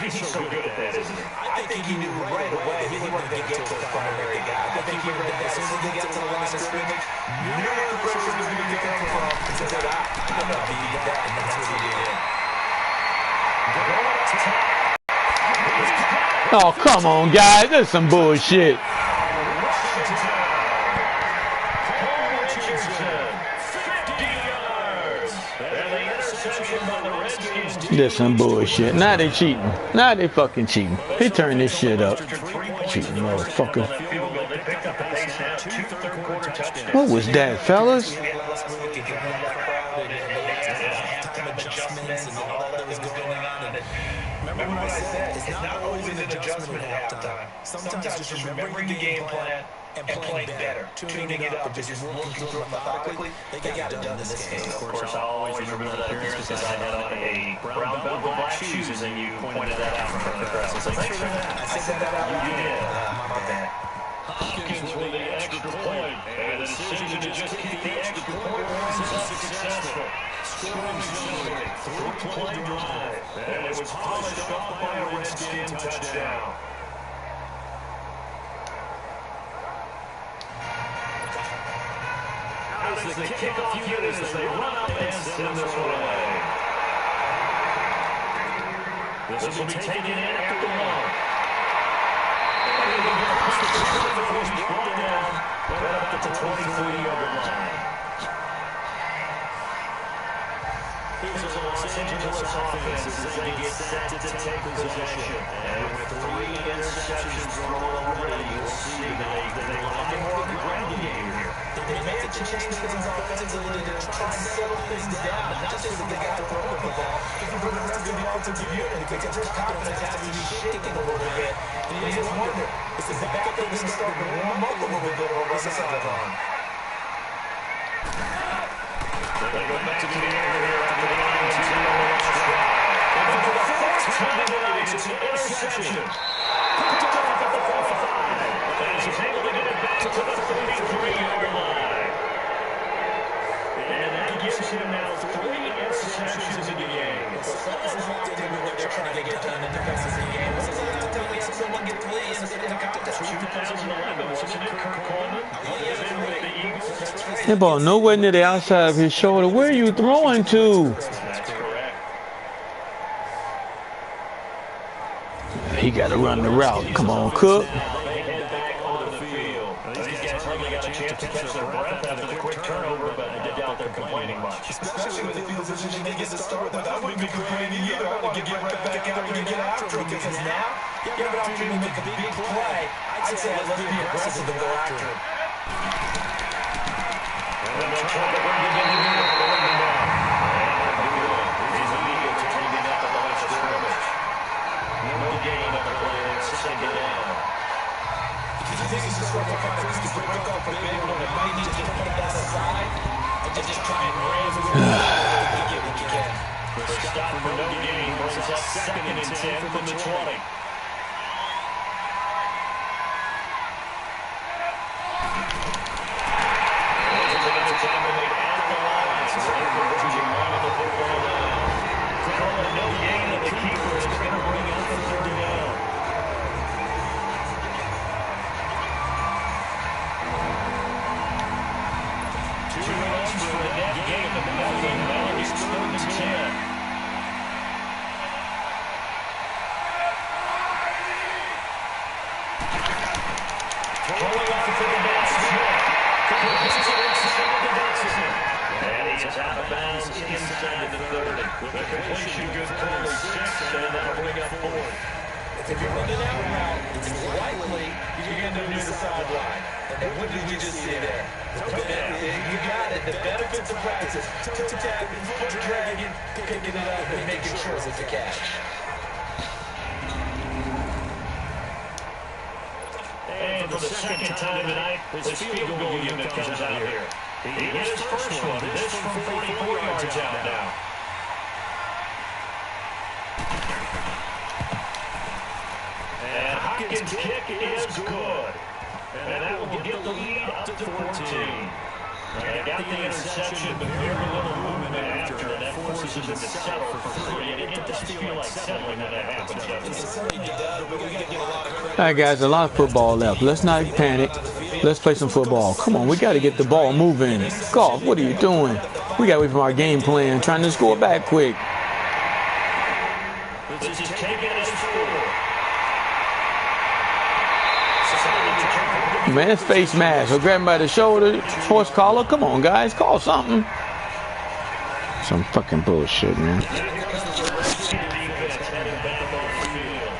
He's so good at that, isn't he? I think he knew right away that he wasn't going to get to the primary guy. I think he read that as soon as he got to the line of scrimmage, knew where the pressure was going to come from, and said, I'm going to beat that, and that's what he did. Oh, come on, guys. That's some bullshit. That's some bullshit. Now they cheating. Now they fucking cheating. He turned this shit up. Cheating motherfucker. What was that, fellas? Remember what I said? It's not always an adjustment at halftime. Sometimes just remembering the game plan and playing better, tuning it up, and just working through it methodically. They got it done in this game. Of course, I'll always remember that appearance because I had on a brown belt with black shoes, and you pointed that out in front of the crowd. So thanks for that. I said that out loud. You did. My bad. Hopkins with the extra point, and the decision to just kick the extra point was unsuccessful. Scoring accelerated, three-play drive, and it was polished off by a Redskin touchdown. As the kickoff unit as they run up and send this one away. This will be taken in after one. Brought down, right up to the 23-yard line. Here's the Los Angeles offense as they get set to take possession. And with 3 interceptions thrown already, you'll see that they like to more ground game here. They may have to change things offensively to try and settle things down, not just so they got to throw the ball, but for the rest of the offensive unit, because their confidence has to be shaking a little bit. And you just wonder, is the backup going to start to warm up a little bit over the sideline? They go back to the air here after the line to the last drive. And for the fourth time tonight, it's an interception. Picked off at the 45. And he's able to get it back to the 33-yard line. And that gives him now 3 interceptions in the game. So that is what they're trying to get done in the defensive game. This is not to make someone get plays in the contest. 2011, wasn't it Kirk Coleman? With the Eagles. That ball nowhere near the outside of his shoulder. Where are you throwing to? That's correct. He got to run the route. Come on, Cook. They head back on the field. These guys hardly got a chance to catch their breath after the quick turnover, but I doubt they're complaining much. Especially with the field position they get to start with. I wouldn't be complaining either. I want to get right back out there and get after him, because now you have an opportunity to make a big play. I'd say let's be aggressive and go after him. And then they'll try to bring it in here for the running back. And he's illegal to take it at the line of scrimmage. No gain of the play there, second down. He thinks he's just going to find ways to break up a big one. It might need to put that aside and just try and ram it with what you can. The stop for no gain brings up 2nd and 10 from the 20. Throwing off the pickleball Smith. Places it inside of the Dixon. And he's out of bounds inside the 30. With the completion good for only 6, and that'll bring up 4. If you're running that route, it's likely you're going to end up near the sideline. And what did we just see there? You got it. The benefits of practice. Toe tapping, foot dragging, picking it up, and making sure it's a catch. And for the second time tonight, this field goal unit comes out here. He hit his first one. This from 44 yards out now. And Hopkins' kick is good. And that will get the lead up to 14. They got the interception, but very little movement after, and that forces them to settle for 3. And it does feel like settling when that happens, doesn't it? It certainly does, but we got to give a lot of credit. All right, guys, a lot of football left. Let's not panic. Let's play some football. Come on, we got to get the ball moving. Golf, what are you doing? We got away from our game plan, trying to score back quick. This is taking us forward. Man, it's face mask. So grab him by the shoulder, horse collar. Come on, guys, call something. Some fucking bullshit, man.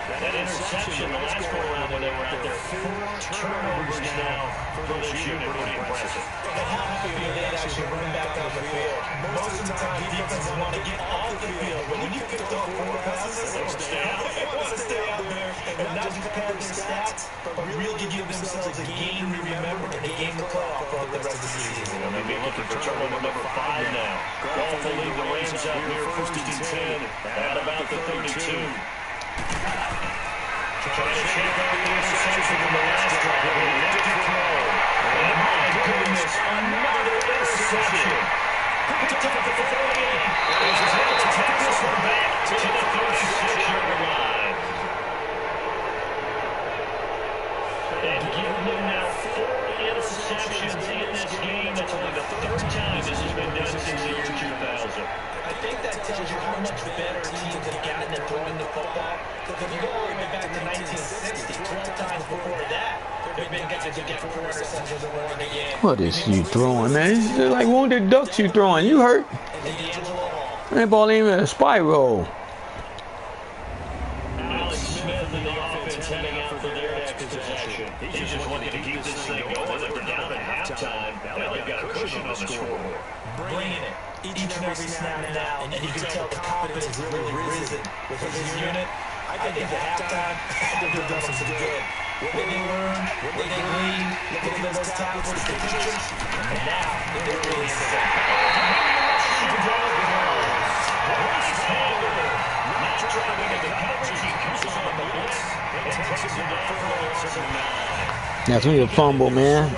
That interception the last go around when they were out there. 4 turnovers now for this unit. Pretty impressive. And how happy are they to actually run back on the field? Most of the time, defenses want to get off the field. When you pick up 4 passes, they want to stay out there and not just pad their stats, but really give themselves a game to remember and a game to play off for the rest of the season. They'll be looking for turnover number 5 now. Golf will lead the Rams out here first and 10 at about the 32. Trying to shake out the interception from the last drive. And my goodness, another interception. Picked up at the 48. He's able to take this one back to the 36-yard line. And given them now 4 interceptions in this game, that's only the 3rd time this has been done since the year 2000. I think that tells you how much better teams have gotten at throwing the football. Because if you go all the way back to 1960, 12 times before that, there have been guys that get 4 interceptions or more in the game. What is you throwing, man? It's like wounded ducks you throwing. You hurt. That ball ain't even a spiral. Alex Smith and the offense heading out for their next possession. He's just wanting to keep this thing going. They're down at halftime. Now they've got a cushion on the scoreboard. Bringing it each and every snap now, and you can tell the confidence has really risen with his unit. I think at halftime, they've done some good. What they learn, what they glean, look at those tackles, the pictures, and now they're really set. That's when you fumble, man.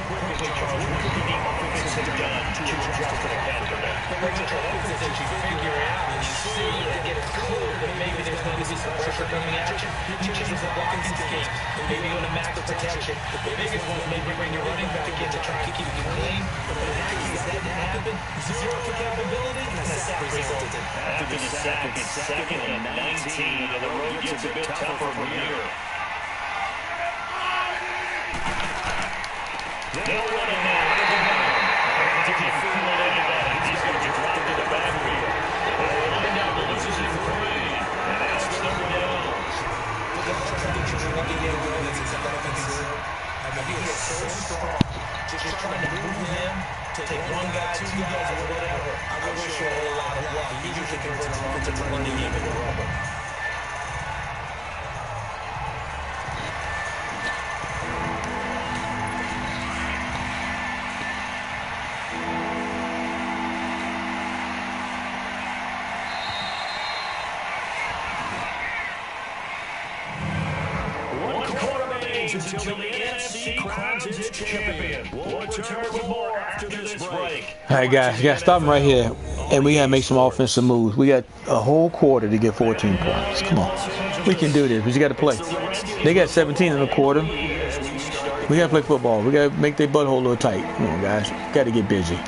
Maybe go to max protection. The biggest one is maybe bring your running back in to try and keep you clean. But that didn't happen. 0 for accountability, and a sack resulted. After the sack, it's 2nd and 19, and the road gets a bit tougher from here. They'll run it now. Did you feel it in that? He's going to drop to the backfield. They're running down the losers in 3, and that's 3rd down. Just trying to move him, take 1 guy, 2 guys, or whatever. I wish you a whole lot of luck. He usually can run around to run the game in the rubber. Until the NFC crowns its champion. We'll return with more after this break. All right, guys, you got to stop them right here. And we got to make some offensive moves. We got a whole quarter to get 14 points. Come on. We can do this. We just got to play. They got 17 in the quarter. We got to play football. We got to make their butthole a little tight. Come on, guys. Got to get busy.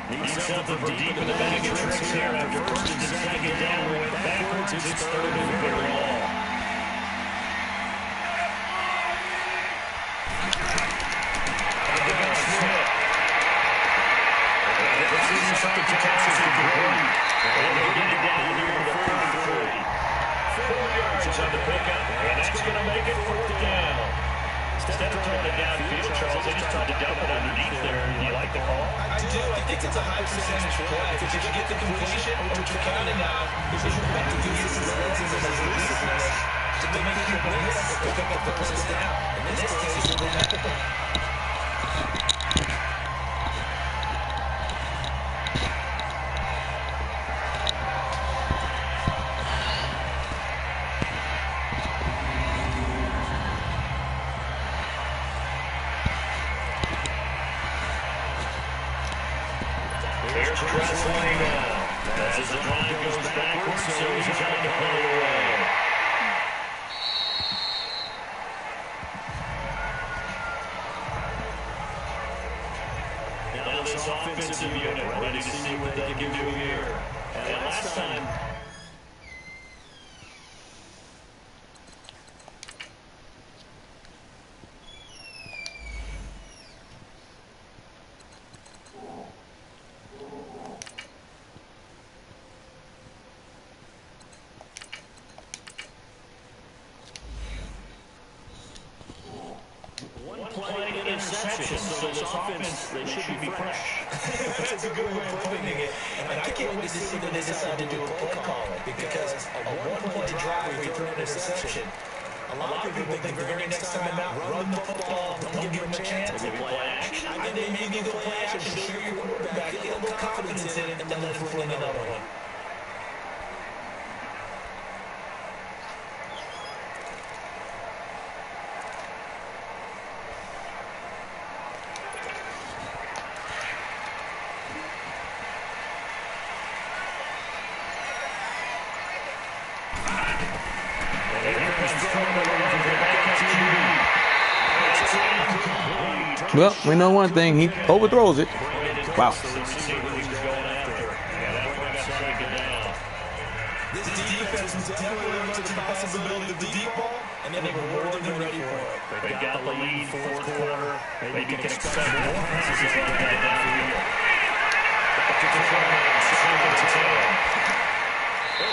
Need something for deep in the bag of tricks here. After 1st and 2nd down, we went backwards. It's 3rd and very long. They just tried to dump it underneath there. Do you like the call? I do. I think it's a high percentage play. Because if you get the completion, what you're counting on is you're going to use his legs and his elusiveness to make people miss or pick up the first down. In this case, you're going to... As the drive goes backwards, so he's trying to pull it away. Now this offensive unit ready to see what they can do here. And last time... interception, so this offense, they should be fresh. That's a good way of putting it. And I can't wait to see what they decide to do with play calling. Because a one-point drive where you throw an interception, a lot of people think the very next time out, run the football, don't give him a chance. I think maybe go play action, show your quarterback, get a little confidence in it, and then let him fling another one. Well, we know one thing. He overthrows it. Wow. This defense was definitely up to the possibility of the deep ball, and then they were more than ready for it. They got the lead, fourth quarter. Maybe can expect more passes like that downfield.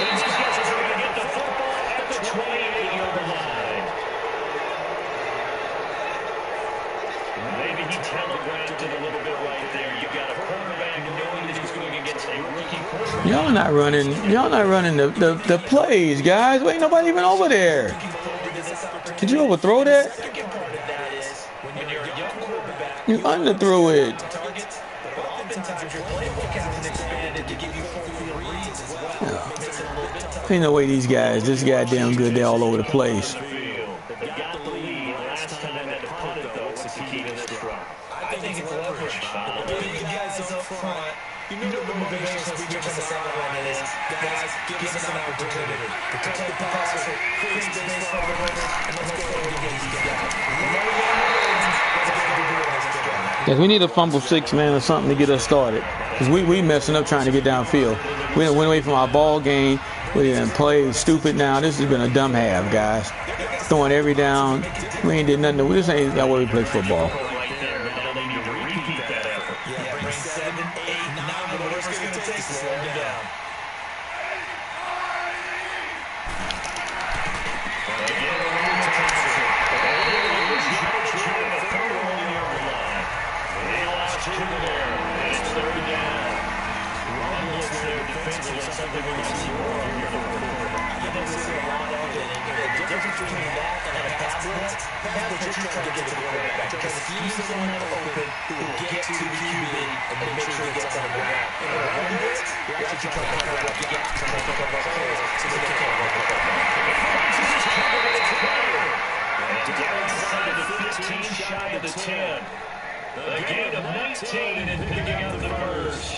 These guys are going to get the football at the 28-yard line. Maybe he telegraphed it a little bit right there. You got a quarterback knowing that he's going against a rookie quarterback. Y'all not running the plays, guys. Ain't nobody even over there. Did you overthrow that? You underthrew it. Ain't no way these guys, this goddamn good, they're all over the place. I think it's leverage. You guys up front, you know the motivation as we get to the sideline is, guys, give us an opportunity. Protect the passer, create space for the runner, and let's go and get these guys. Yes, we need a fumble six, man, or something to get us started. Because we messing up trying to get downfield. We went away from our ball game. We didn't play stupid now. This has been a dumb half, guys. Throwing every down. We ain't did nothing. This ain't that way we play football. The gain of 19 in the beginning of the first.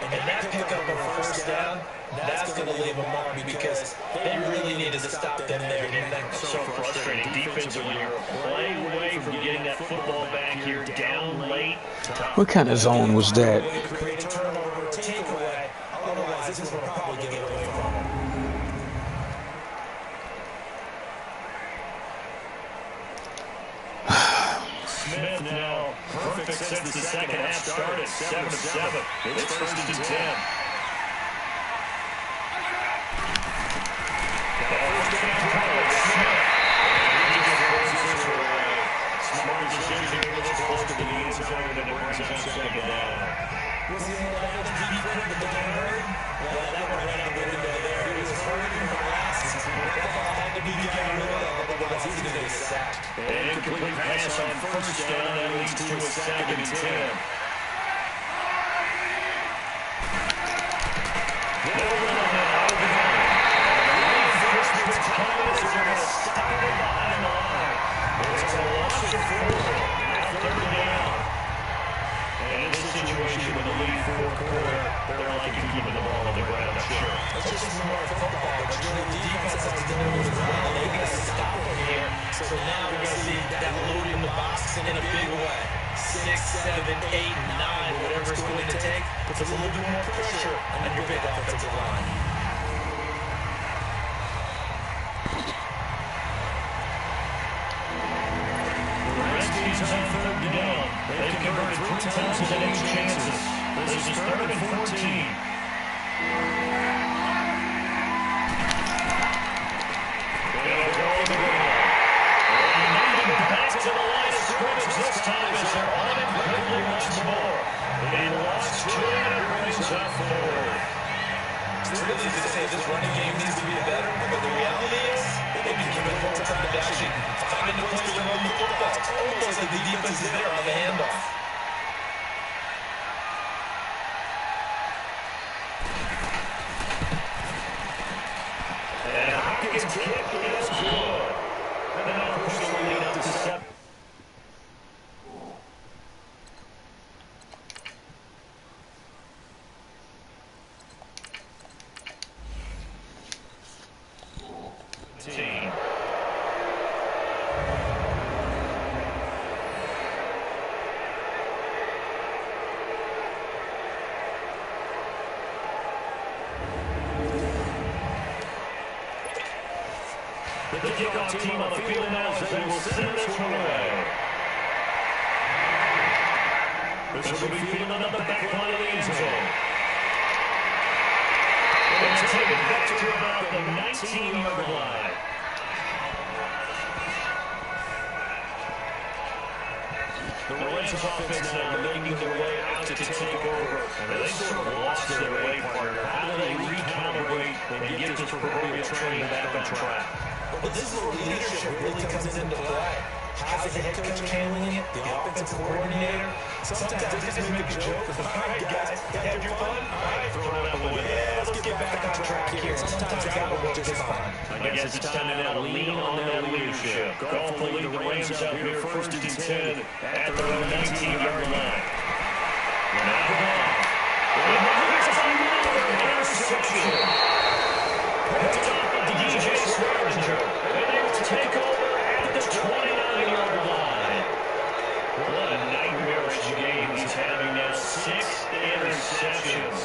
And that pickup of first down, that's going to leave a mark because they really needed to stop them there. That's so frustrating. Defense, when you're playing away from getting that football back here down late. What kind of zone was that? Create a turnover, take away. Otherwise, this is what I'll probably get away from them. Smith now perfect since the second half started. 7-7. It's first and 10. Smart decision. be quick but don't hurry. Well, that went right out the window there. He was hurrying for last. That ball had to be gotten rid of, otherwise he's going to get sacked. Incomplete pass on first down. That leads to a 2nd and 10. So now we're going to see that load in the box in a big way. 6, 7, 8, 9, whatever it's going to take, puts a little bit more pressure on your big offensive line. The Redskins on 3rd down. They've converted 3 times and 8 chances. This is 3rd and 14. Back to the line of scrimmage this time as they're on it quickly once more. They lost 2 and it brings up 4th. It's really easy to say this running game needs to be better, but the reality is they've been given more time to actually find a place to run the football. It's almost like the defense is there on the handoff. And Hopkins' kick is good. And now push the lead up to 7. The kickoff team on the field now as they will send this one away. This will be fielded up the back line of the end zone. They'll take it back to about the 19-yard line. The Rams offense now making their way out to take over. And they sort of lost their way, partner. How do they recalibrate and get this proverbial train back on track? But this is where leadership really comes into play. How's the head coach handling it? The offensive coordinator? Sometimes they just make a joke. All right, guys, had your fun? All right, throw it out the window. Yeah, let's get back on track here. Sometimes that will work just fine. I guess it's time to now lean on that leadership. Go for the lead. The Rams out here 1st and 10 at their own 19-yard line. Now the ball. Here's another interception. Picked up by DJ Swearinger. And they will take over at the 29-yard line. What a nightmarish game he's having now. 6 interceptions.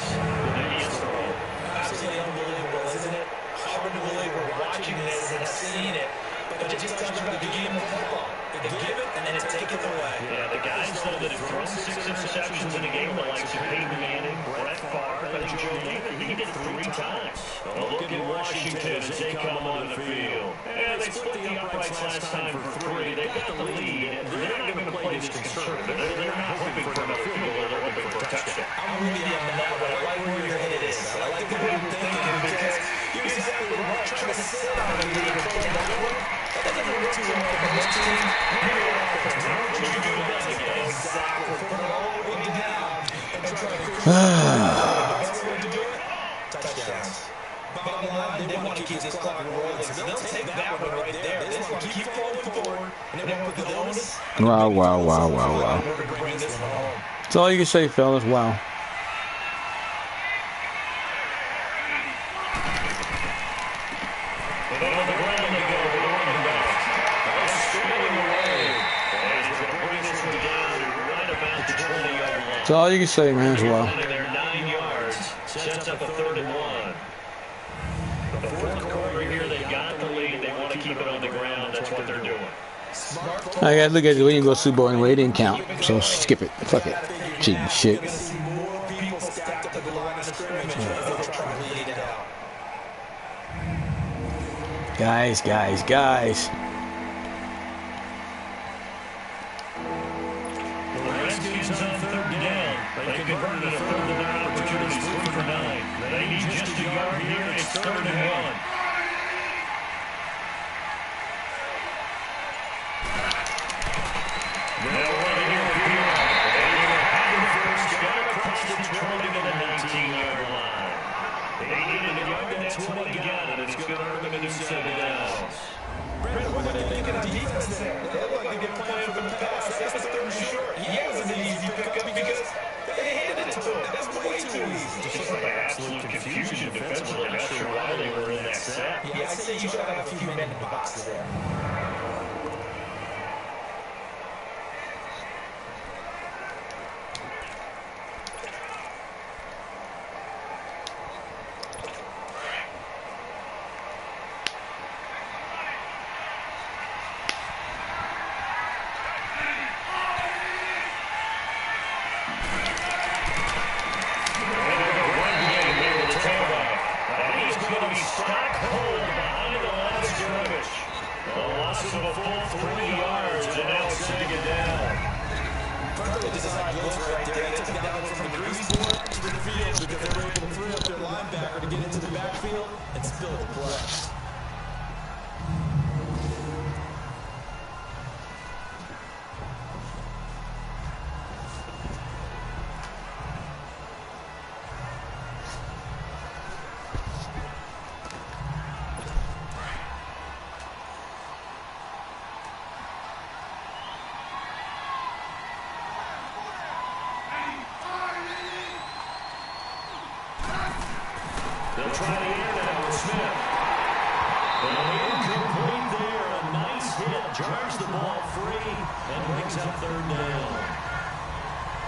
Absolutely unbelievable, isn't it? Hard to believe we're watching this and seeing it. But it just talks about the game of football. They give it and then take it away. Yeah, the guys though that have thrown 6 interceptions in a game, the likes of Peyton Manning, Brett Favre, and Joe Namath, he did it 3 times. A look at Washington as they come on the field. And they split the uprights last time for 3. They've got the lead, and they're not going to play this conservative. They're not hoping for another field goal. They're hoping for a touchdown. I'm with you on that one. I like where your head is. I like the way you're thinking because you're exactly right. Trying to sit down and really play that one. That doesn't work too well for most teams. Maybe a lot of times. Why would you do that again? Exactly. Put it all the way down and try to push it. That's the way to do it. Touchdowns. Bottom line, they want to keep this clock rolling. So they'll take that one right there. They just want to keep falling forward. And they want to put the onus. Wow. That's all you can say, fellas. Wow. That's all you can say, man, as well. They're 9 yards, sets up a 3rd and 1. The 4th quarter here, they got the lead. They want to keep it on the ground. That's what they're doing. I gotta look at it. We didn't go Super Bowl anyway. It didn't count. So skip it. Fuck it. Cheating shit. Guys. They converted a third of their opportunities, 3 for 9. They need just a yard here. It's 3rd and 1. They'll run it here with Bureau. They will have the first down across the 20 to the 19-yard line. They needed a yard, that's what they got, and it's going to earn them a new 7 downs. What are they thinking on defense there? They look like they're playing for the pass. That's the 3rd and short. Yeah, it was an easy pickup because they handed it to him. That's way too easy. Just looks like absolute confusion defensively. Not sure why they were in that set. Yeah, I'd say you should have a few men in the box there. They'll try to air that with Smith. Incomplete there. A nice hit. Jars the ball free and brings up 3rd down.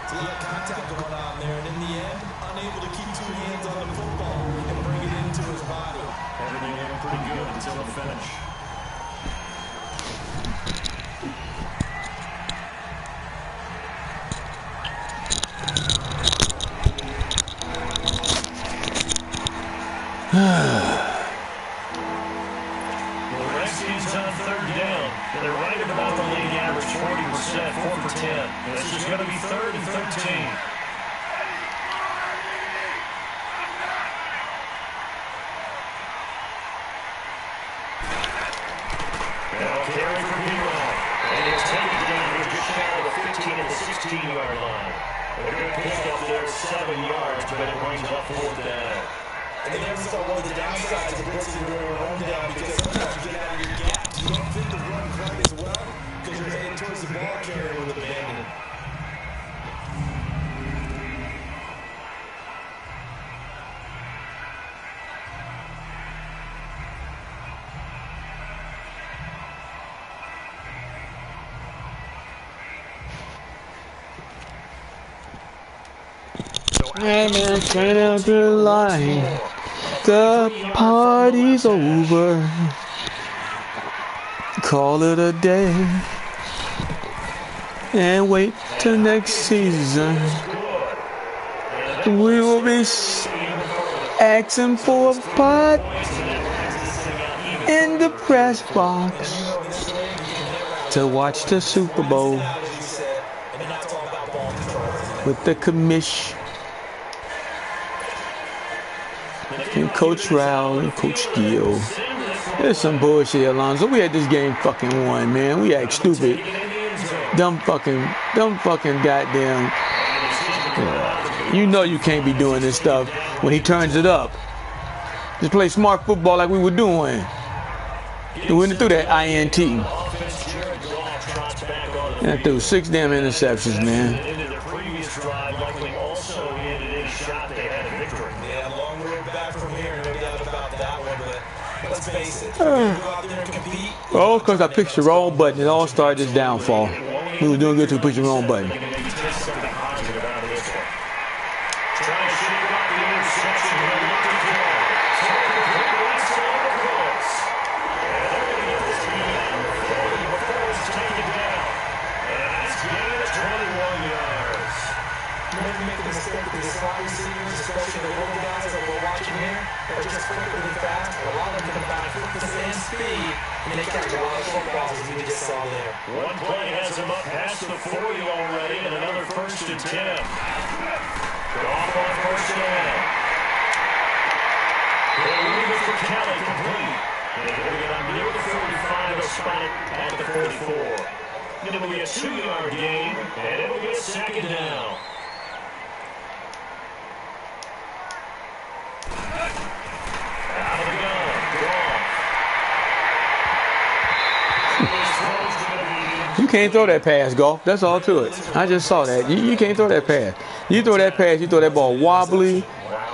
So you got contact going on there, and in the end, unable to keep 2 hands on the football and bring it into his body. Everything went pretty good until the finish. The Redskins on 3rd down. They're right at about the league average, 40%, 4 for 10. This is going to be 3rd and 13. They'll carry for Bureau. And it's taken down just shy of the 15 at the 16-yard line. A good pickup there, 7 yards, but it brings up 4th down. And they never saw one of the downsides of blitzing during a run down because sometimes you get out of your gaps. You don't fit the run quite as well because you're heading towards the ball carrier with abandon. And then turn out the light. The party's over. Call it a day. And wait till next season. We will be asking for a pot in the press box to watch the Super Bowl with the commish. And Coach Rowell and Coach Gill. There's some bullshit, Alonzo. We had this game fucking won, man. We act stupid. Dumb fucking goddamn. You know you can't be doing this stuff when he turns it up. Just play smart football like we were doing. We went through that INT. And I threw 6 damn interceptions, man. Oh, because I picked the wrong button. It all started this downfall. We were doing good to push the wrong button. And they catch a lot of footballs as we just saw there. One play has him up past the 40 already, and another 1st and 10. Off on 1st down. He'll leave it for Kelly, complete. And they're going to get on near the 45, they'll spot it at the 44. It will be a 2-yard gain, and it will be a 2nd down. Out of the gun, Goff. You can't throw that pass, Goff. That's all to it. I just saw that. You can't throw that pass. You throw that pass, you throw that ball wobbly,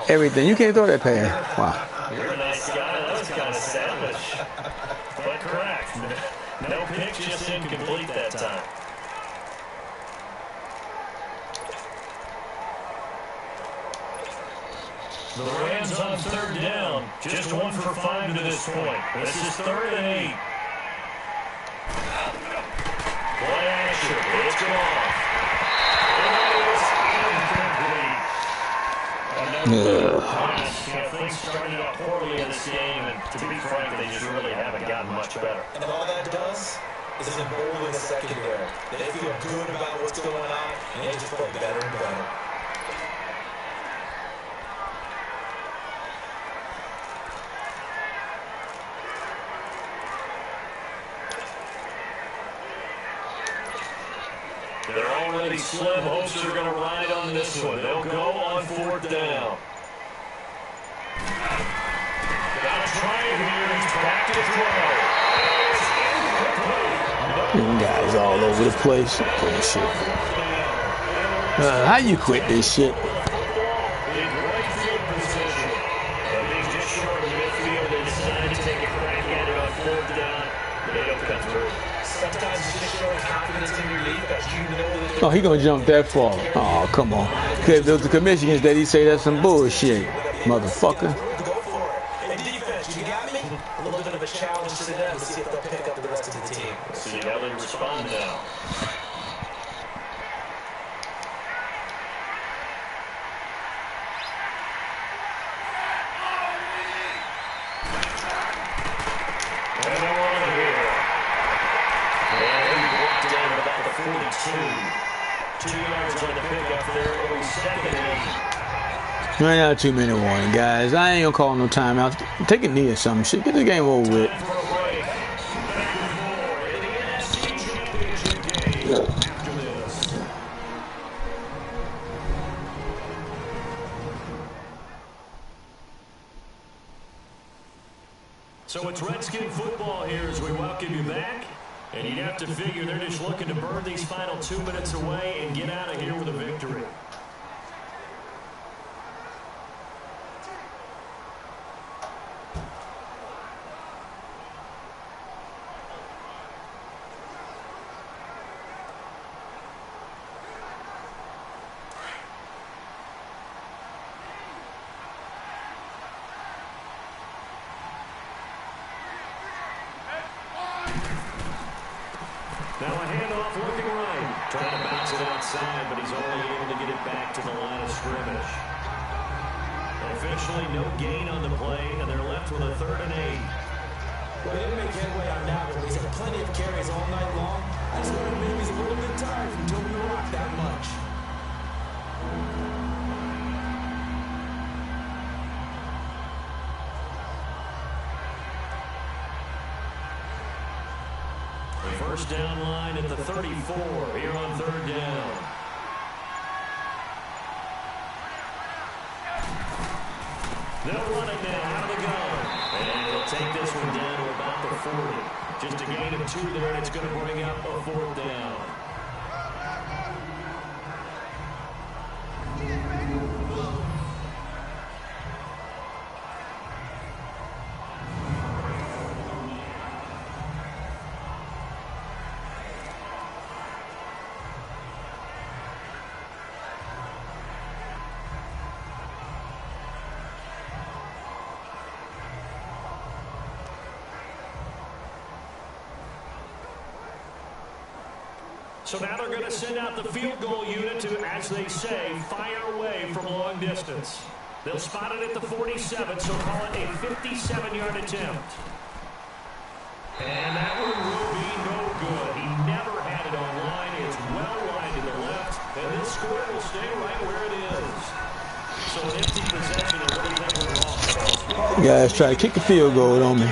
everything. You can't throw that pass. Wow. You're a nice guy. That was kind of savage. But correct. No pick, just incomplete that time. The Rams on 3rd down. Just 1 for 5 to this point. This is 3rd and 8. Play action. It's Goff. Things started out poorly in this game, and to be frank, they just really haven't gotten much better. And all that does is embolden the secondary. They feel good about what's going on, and they just play better and better. They're already slim. Hopes are going to ride on this one. They'll go on 4th down. Got to try it here. He's back to throw. You guys all over the place. Bullshit. How you quit this shit? In right field position. He's just short of midfield. They decide to take a crack at it on 4th down. They don't come through. Sometimes you just show confidence in your defense. You know that. Oh, he gonna jump that far. Oh, come on. Because the commissioners that he say that's some bullshit, motherfucker. Go for it. In defense, you got me? A little bit of a challenge to them to see if they'll pick up the rest of the team. See how they respond now. And they're on here. And he walked down at about the 42. 2 yards on the pickup there. It'll be 2nd and 8. Right out 2-minute warning, guys. I ain't gonna call no timeout. Take a knee or something. Shit, get the game over with. So it's Redskin football here as we welcome you back. And you'd have to figure they're just looking to burn these final 2 minutes away and get out of here with a victory. Now a handoff looking right. Trying to bounce it outside, but he's only able to get it back to the line of scrimmage. Officially no gain on the play, and they're left with a 3rd and 8. Well, he didn't make headway on that one. He's had plenty of carries all night long. I just wonder maybe he's a little bit tired from toting the rock that much. First down line at the 34 here on 3rd down. They'll run it now out of the gun. And they'll take this one down to about the 40. Just a gain of 2 there, and it's going to bring up a 4th down. So now they're going to send out the field goal unit to, as they say, fire away from long distance. They'll spot it at the 47, so call it a 57-yard attempt. And that one will be no good. He never score will stay right where it is. So an empty possession, and what do you think went wrong? Guys try to kick the field goal on me.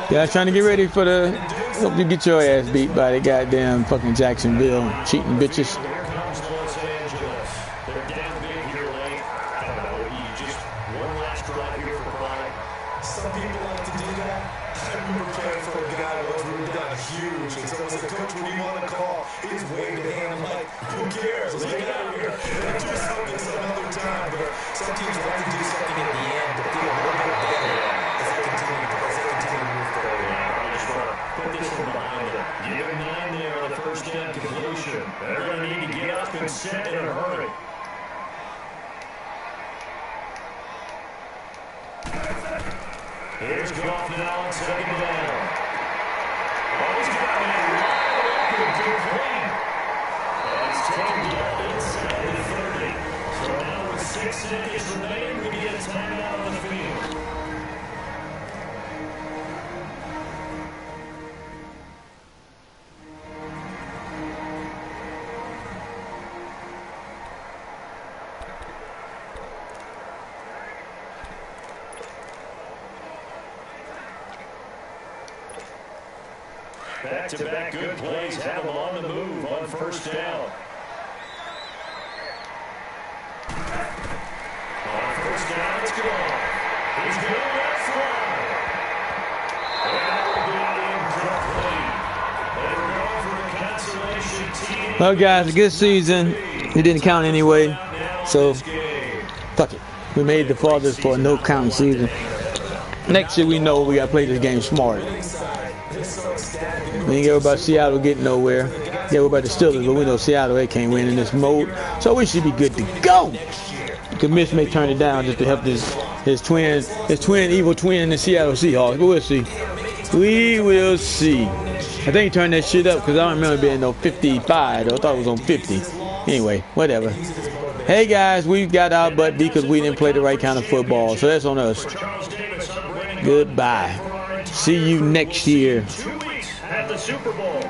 Guys trying to get ready for the... Hope you get your ass beat by the goddamn fucking Jacksonville cheating bitches. Some people like to do that. I remember playing for a guy once we were down huge, and someone said, "Coach, what do you want to call?" He's waving the hand. I'm like, "Who cares? Let's get out of here. Let's do something some other time." But some teams like to do something at the end to feel a little bit better as they continue to move forward. I just want to put this one behind them. Give him 9 there on the first down completion. They're going to need to get up and set in a hurry. Here's Goff now on second down. Oh, he's got it wide open, complete. That's taken down inside the 30. So now with 6 seconds remaining, we get a timeout on the field. Back-to-back good plays have them on the move on first down. On first down, it's gone. He's going left side. That will be incomplete. They were going for a consolation team. Well, guys, a good season. It didn't count anyway, so fuck it. We made the farthest for a no-count season. Next year, we know we got to play this game smart. We ain't care about Seattle getting nowhere. Yeah, we're about the Steelers, but we know Seattle, they can't win in this mode. So we should be good to go. Because Mitch may turn it down just to help his evil twin in the Seattle Seahawks. But we'll see. We will see. I think he turned that shit up because I don't remember being no 55. Though. I thought it was on 50. Anyway, whatever. Hey, guys, we got our butt beat because we didn't play the right kind of football. So that's on us. Goodbye. See you next year. At the Super Bowl.